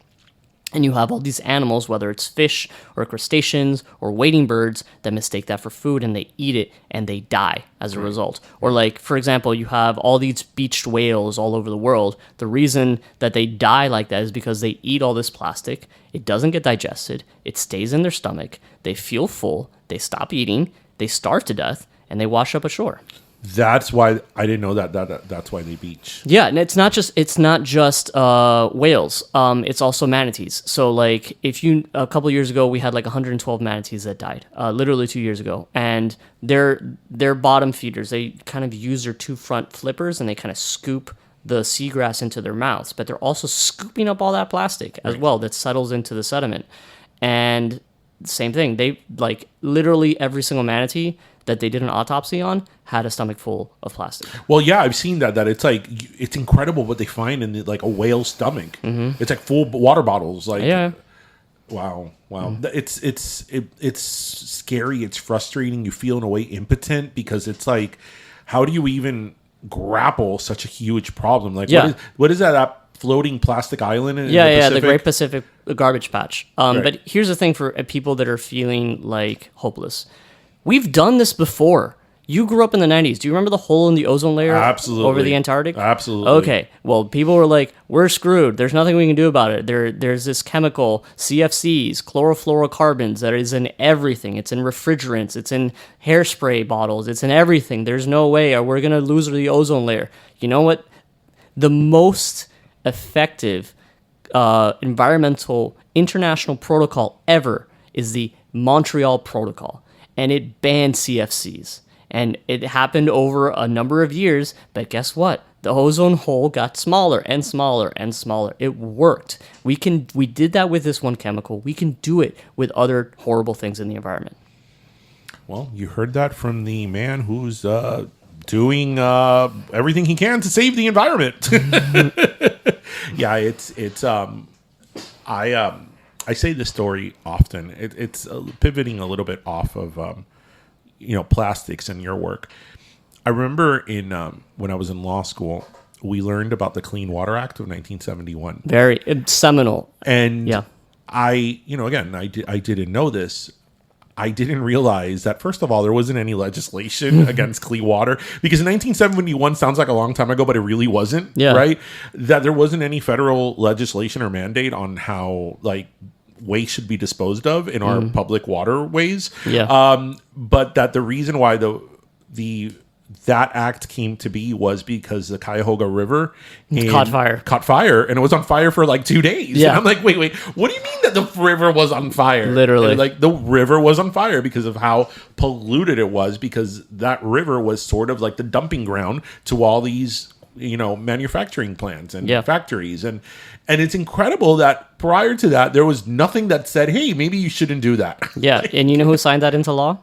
And you have all these animals, whether it's fish or crustaceans or wading birds, that mistake that for food and they eat it and they die as a result. Or like, for example, you have all these beached whales all over the world. The reason that they die like that is because they eat all this plastic. It doesn't get digested. It stays in their stomach. They feel full. They stop eating. They starve to death and they wash up ashore. That's why I didn't know that's why they beach. Yeah, and it's not just whales. It's also manatees. So like a couple years ago we had like 112 manatees that died. Literally 2 years ago, and they're bottom feeders. They kind of use their two front flippers and they kind of scoop the seagrass into their mouths, but they're also scooping up all that plastic as well that settles into the sediment. And same thing, they like literally every single manatee that they did an autopsy on had a stomach full of plastic. Well, yeah, I've seen that it's like, it's incredible what they find in like a whale's stomach. It's like full water bottles. Like, yeah. Wow. It's scary. It's frustrating. You feel in a way impotent because it's like, how do you even grapple such a huge problem? Like, what is that floating plastic island in the Pacific? The Great Pacific Garbage Patch. Right. But here's the thing for people that are feeling like hopeless. We've done this before. You grew up in the 90s. Do you remember the hole in the ozone layer Absolutely. over the Antarctic? Absolutely. Okay. Well, people were like, we're screwed. There's nothing we can do about it. There's this chemical, CFCs, chlorofluorocarbons, that is in everything. It's in refrigerants. It's in hairspray bottles. It's in everything. There's no way we're going to lose the ozone layer. You know what? The most effective environmental international protocol ever is the Montreal Protocol. And it banned CFCs. And it happened over a number of years, but guess what? The ozone hole got smaller and smaller and smaller. It worked. We did that with this one chemical. We can do it with other horrible things in the environment. Well, you heard that from the man who's doing everything he can to save the environment. Yeah, I say this story often. It's pivoting a little bit off of plastics and your work. I remember when I was in law school, we learned about the Clean Water Act of 1971. Very seminal. And yeah. I didn't know this. I didn't realize that, first of all, there wasn't any legislation against clean water, because in 1971 sounds like a long time ago, but it really wasn't, right? That there wasn't any federal legislation or mandate on how, like, waste should be disposed of in our public waterways. Yeah. But that the reason why that act came to be was because the Cuyahoga River caught fire, and it was on fire for like 2 days. Yeah. And I'm like, wait, what do you mean that the river was on fire? Literally. And like, the river was on fire because of how polluted it was, because that river was sort of like the dumping ground to all these manufacturing plants and factories. And it's incredible that prior to that, there was nothing that said, hey, maybe you shouldn't do that. Yeah. And you know who signed that into law?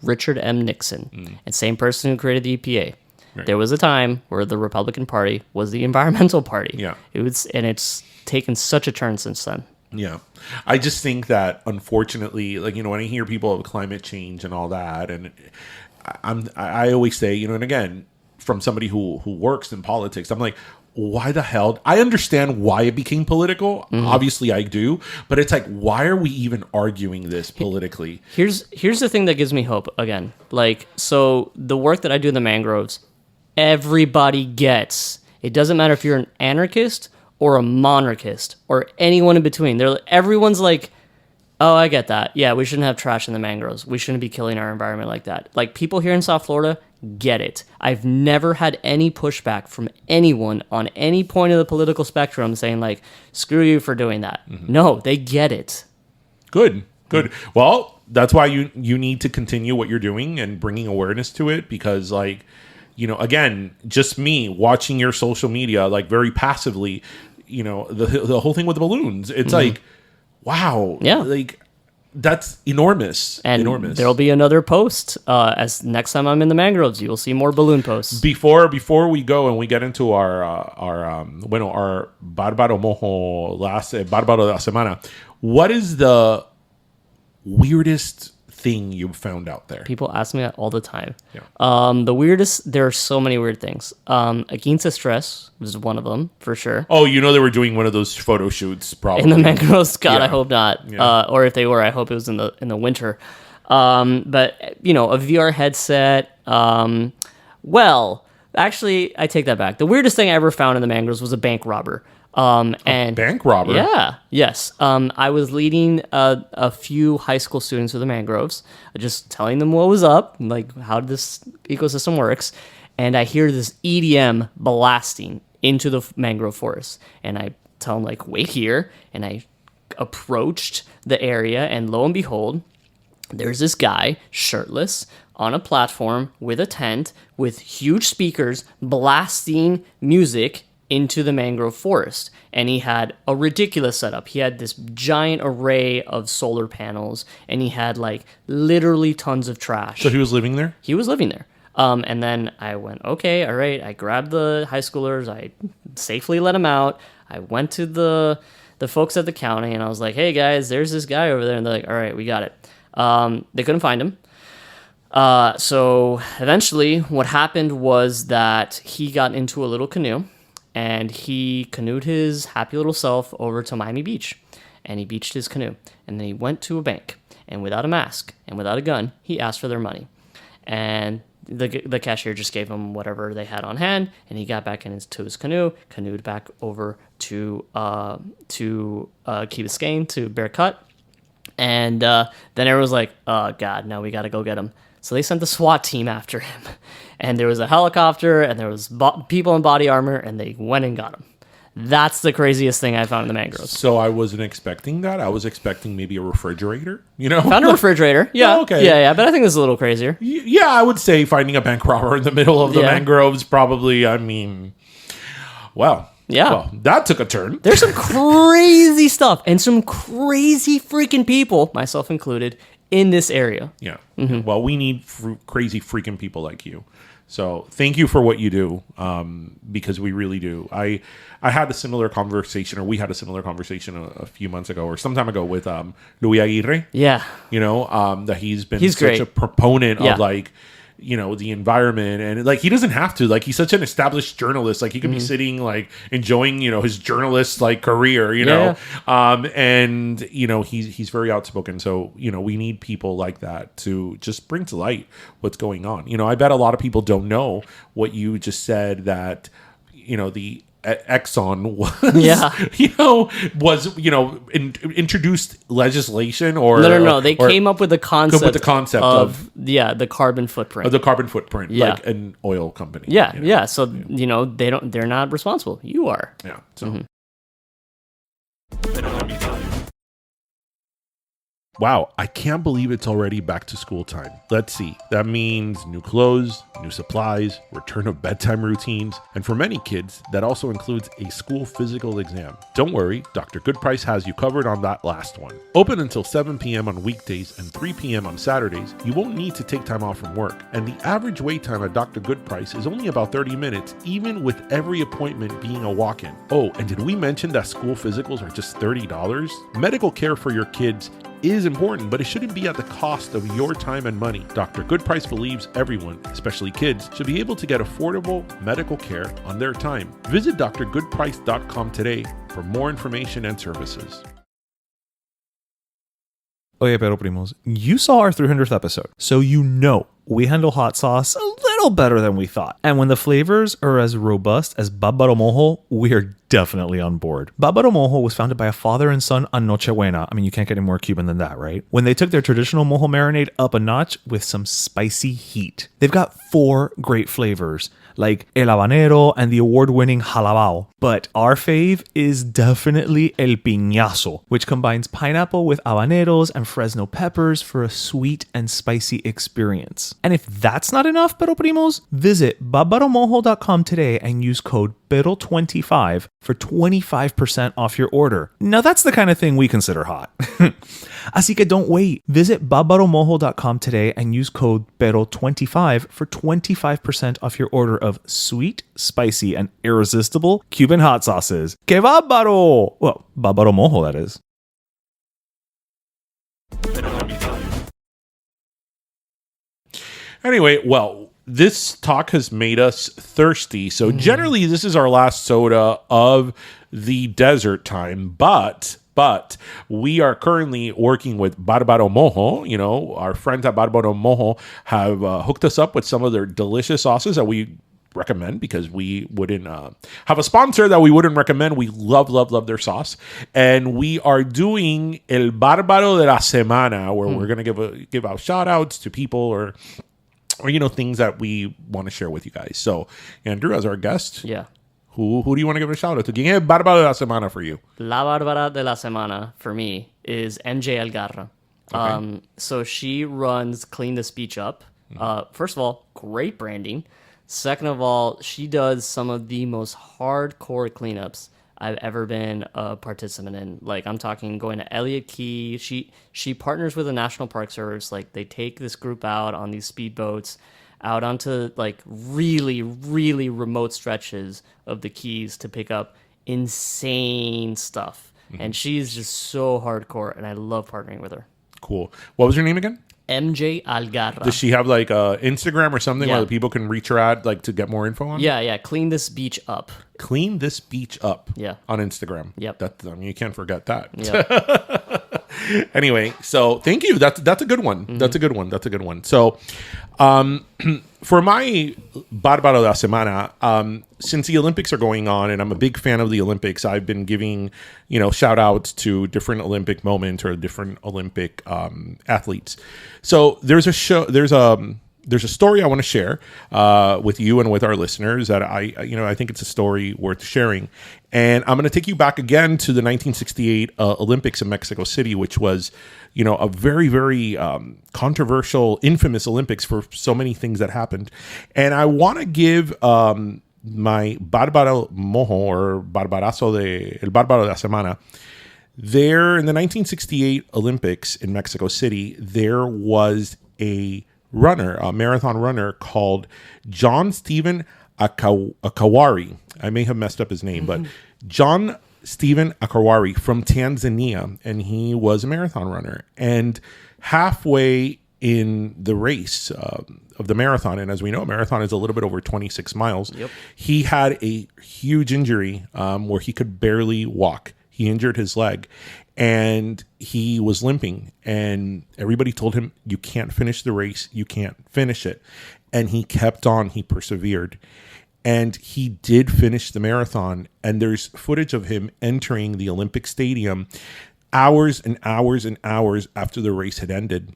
Richard M. Nixon. And same person who created the EPA. Right. There was a time where the Republican Party was the environmental party. Yeah. It's taken such a turn since then. Yeah. I just think that, unfortunately, like, when I hear people of climate change and all that, and I always say, and again, from somebody who works in politics, I'm like, why the hell? I understand why it became political. Obviously, I do. But it's like, why are we even arguing this politically? Here's the thing that gives me hope again. Like, so the work that I do in the mangroves, everybody gets. It doesn't matter if you're an anarchist or a monarchist or anyone in between. Everyone's like, oh, I get that. Yeah, we shouldn't have trash in the mangroves. We shouldn't be killing our environment like that. Like, people here in South Florida get it. I've never had any pushback from anyone on any point of the political spectrum saying, like, screw you for doing that. No, they get it. Good. Well, that's why you need to continue what you're doing and bringing awareness to it, because, like, again, just me watching your social media, like, very passively, the whole thing with the balloons, it's like, wow. Yeah. Like, that's enormous. And there'll be another post as next time I'm in the mangroves. You'll see more balloon posts. Before we go and we get into our Barbaro Mojo Barbaro de la Semana, what is the weirdest thing you found out there? People ask me that all the time. Yeah. The weirdest, there are so many weird things. Quince Stress was one of them, for sure. Oh, they were doing one of those photo shoots, probably. In the mangroves? God, I hope not. Yeah. Or if they were, I hope it was in the winter. But, a VR headset. Well, actually, I take that back. The weirdest thing I ever found in the mangroves was a bank robber. A bank robber? Yeah, yes. I was leading a few high school students to the mangroves, just telling them what was up, like how this ecosystem works, and I hear this EDM blasting into the mangrove forest, and I tell them, like, wait here, and I approached the area, and lo and behold, there's this guy, shirtless, on a platform with a tent, with huge speakers, blasting music into the mangrove forest. And he had a ridiculous setup. He had this giant array of solar panels, and he had, like, literally tons of trash. So he was living there? He was living there. And then I went, okay, all right. I grabbed the high schoolers. I safely let them out. I went to the folks at the county, and I was like, hey, guys, there's this guy over there. And they're like, all right, we got it. They couldn't find him. So eventually what happened was that he got into a little canoe, and he canoed his happy little self over to Miami Beach, and he beached his canoe, and then he went to a bank, and without a mask and without a gun, he asked for their money, and the cashier just gave him whatever they had on hand, and he got back into his canoe, canoed back over to Key Biscayne, to Bear Cut, and then everyone was like, oh God, no, we gotta go get him. So they sent the SWAT team after him, and there was a helicopter, and there was people in body armor, and they went and got him. That's the craziest thing I found in the mangroves. So I wasn't expecting that. I was expecting maybe a refrigerator, Found a refrigerator. Yeah. Oh, okay. Yeah, but I think this is a little crazier. Yeah, I would say finding a bank robber in the middle of the mangroves probably, well, that took a turn. There's some crazy stuff and some crazy freaking people, myself included, in this area. Yeah. Well, we need crazy freaking people like you. So thank you for what you do, because we really do. I had a similar conversation, or we had a similar conversation a few months ago or some time ago with Luis Aguirre. Yeah. That he's been He's such great. a proponent of like, the environment, and like he doesn't have to, like he's such an established journalist, like he could be sitting like enjoying his journalist like career, and he's very outspoken. So we need people like that to just bring to light what's going on. I bet a lot of people don't know what you just said, that the Exxon was introduced legislation, or no, they came up with the concept of the carbon footprint, like an oil company. So they're not responsible, you are. So wow, I can't believe it's already back to school time. Let's see. That means new clothes, new supplies, return of bedtime routines, and for many kids, that also includes a school physical exam. Don't worry, Dr. Good Price has you covered on that last one. Open until 7 p.m. on weekdays and 3 p.m. on Saturdays, you won't need to take time off from work. And the average wait time at Dr. Good Price is only about 30 minutes, even with every appointment being a walk-in. Oh, and did we mention that school physicals are just $30? Medical care for your kids is important, but it shouldn't be at the cost of your time and money. Dr. Good Price believes everyone, especially kids, should be able to get affordable medical care on their time. Visit drgoodprice.com today for more information and services. Oye, pero primos, you saw our 300th episode, so we handle hot sauce a little better than we thought. And when the flavors are as robust as Barbaro Mojo, we're definitely on board. Barbaro Mojo was founded by a father and son on Nochebuena. I mean, you can't get any more Cuban than that, right? When they took their traditional mojo marinade up a notch with some spicy heat. They've got 4 great flavors, like el habanero and the award-winning jalabao. But our fave is definitely el piñazo, which combines pineapple with habaneros and Fresno peppers for a sweet and spicy experience. And if that's not enough, pero primos, visit barbaromojo.com today and use code PERO25 for 25% off your order. Now that's the kind of thing we consider hot. Así que don't wait. Visit barbaromojo.com today and use code PERO25 for 25% off your order of sweet, spicy, and irresistible Cuban hot sauces. ¡Que bárbaro! Well, Barbaro Mojo, that is. Anyway, well, this talk has made us thirsty. So generally, this is our last soda of the desert time. But we are currently working with Barbaro Mojo. Our friends at Barbaro Mojo have hooked us up with some of their delicious sauces that we recommend, because we wouldn't have a sponsor that we wouldn't recommend. We love their sauce, and we are doing El Bárbaro de la Semana, where we're going to give out shout outs to people or things that we want to share with you guys. So Andrew, as our guest, who do you want to give a shout out to? ¿Quién es Bárbaro de la Semana for you? La Bárbara de la Semana for me is MJ Algarra. Okay. So she runs Clean This Beach Up. First of all, great branding. Second of all, she does some of the most hardcore cleanups I've ever been a participant in. Like, I'm talking going to Elliott Key. She partners with the National Park Service. Like, they take this group out on these speedboats out onto like really, really remote stretches of the Keys to pick up insane stuff. And she's just so hardcore, and I love partnering with her. Cool. What was her name again? MJ Algarra. Does she have like a Instagram or something where the people can reach her at, like, to get more info on? Yeah. Clean This Beach Up. Clean This Beach Up. Yeah. On Instagram. Yep. You can't forget that. Yep. Anyway, so thank you. That's a good one. That's a good one. So, for my Bárbaro de la Semana, since the Olympics are going on, and I'm a big fan of the Olympics, I've been giving, shout outs to different Olympic moments or different Olympic athletes. So there's a story I want to share with you and with our listeners that I think it's a story worth sharing. And I'm going to take you back again to the 1968 Olympics in Mexico City, which was, a very, very controversial, infamous Olympics for so many things that happened. And I want to give my Bárbaro Mojo, or El Bárbaro de la Semana, There, in the 1968 Olympics in Mexico City, there was a marathon runner called John Stephen Akhwari. I may have messed up his name, but John Stephen Akhwari from Tanzania, and he was a marathon runner. And halfway in the race of the marathon, and as we know, a marathon is a little bit over 26 miles, he had a huge injury where he could barely walk. He injured his leg and he was limping, and everybody told him, you can't finish the race. You can't finish it. And he kept on. He persevered. And he did finish the marathon. And there's footage of him entering the Olympic Stadium hours and hours and hours after the race had ended.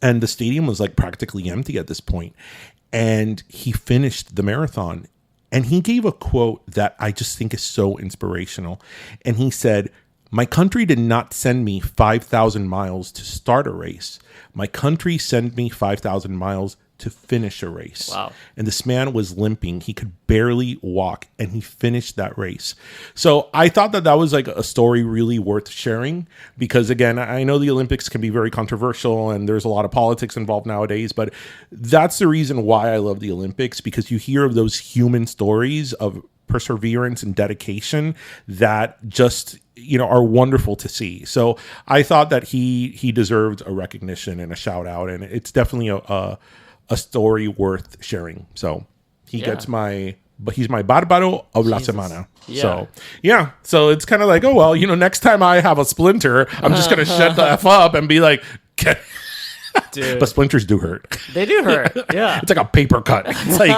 And the stadium was like practically empty at this point. And he finished the marathon. And he gave a quote that I just think is so inspirational. And he said, my country did not send me 5,000 miles to start a race. My country sent me 5,000 miles to finish a race. Wow. And this man was limping. He could barely walk, and he finished that race. So I thought that was like a story really worth sharing because, again, I know the Olympics can be very controversial and there's a lot of politics involved nowadays, but that's the reason why I love the Olympics, because you hear of those human stories of perseverance and dedication that just, are wonderful to see. So I thought that he deserved a recognition and a shout out, and it's definitely a story worth sharing. So he's my Barbaro of la Semana. Yeah. So it's kind of like, oh, well, next time I have a splinter, I'm just going to shut the F up and be like, Dude. But splinters do hurt. They do hurt. Yeah. It's like a paper cut. It's like,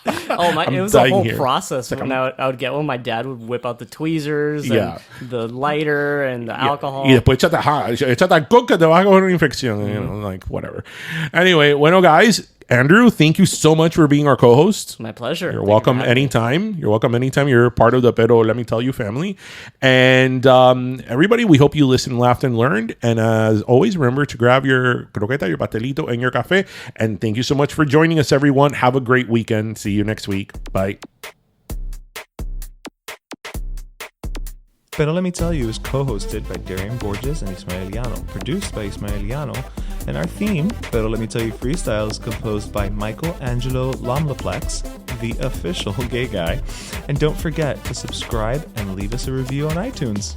it was a whole process. When I would get one, my dad would whip out the tweezers and the lighter and the alcohol. Y después échate coca, te vas a coger una infección, like whatever. Anyway, bueno, guys, Andrew, thank you so much for being our co-host. My pleasure. You're welcome anytime. You're welcome anytime. You're part of the Pero Let Me Tell You family. And everybody, we hope you listened, laughed, and learned. And as always, remember to grab your croqueta, your pastelito, and your café. And thank you so much for joining us, everyone. Have a great weekend. See you next week. Bye. Pero Let Me Tell You is co-hosted by Darian Borges and Ismaeliano, produced by Ismaeliano, and our theme, Pero Let Me Tell You Freestyle, is composed by Michael Angelo Lomlaplex, the official gay guy. And don't forget to subscribe and leave us a review on iTunes.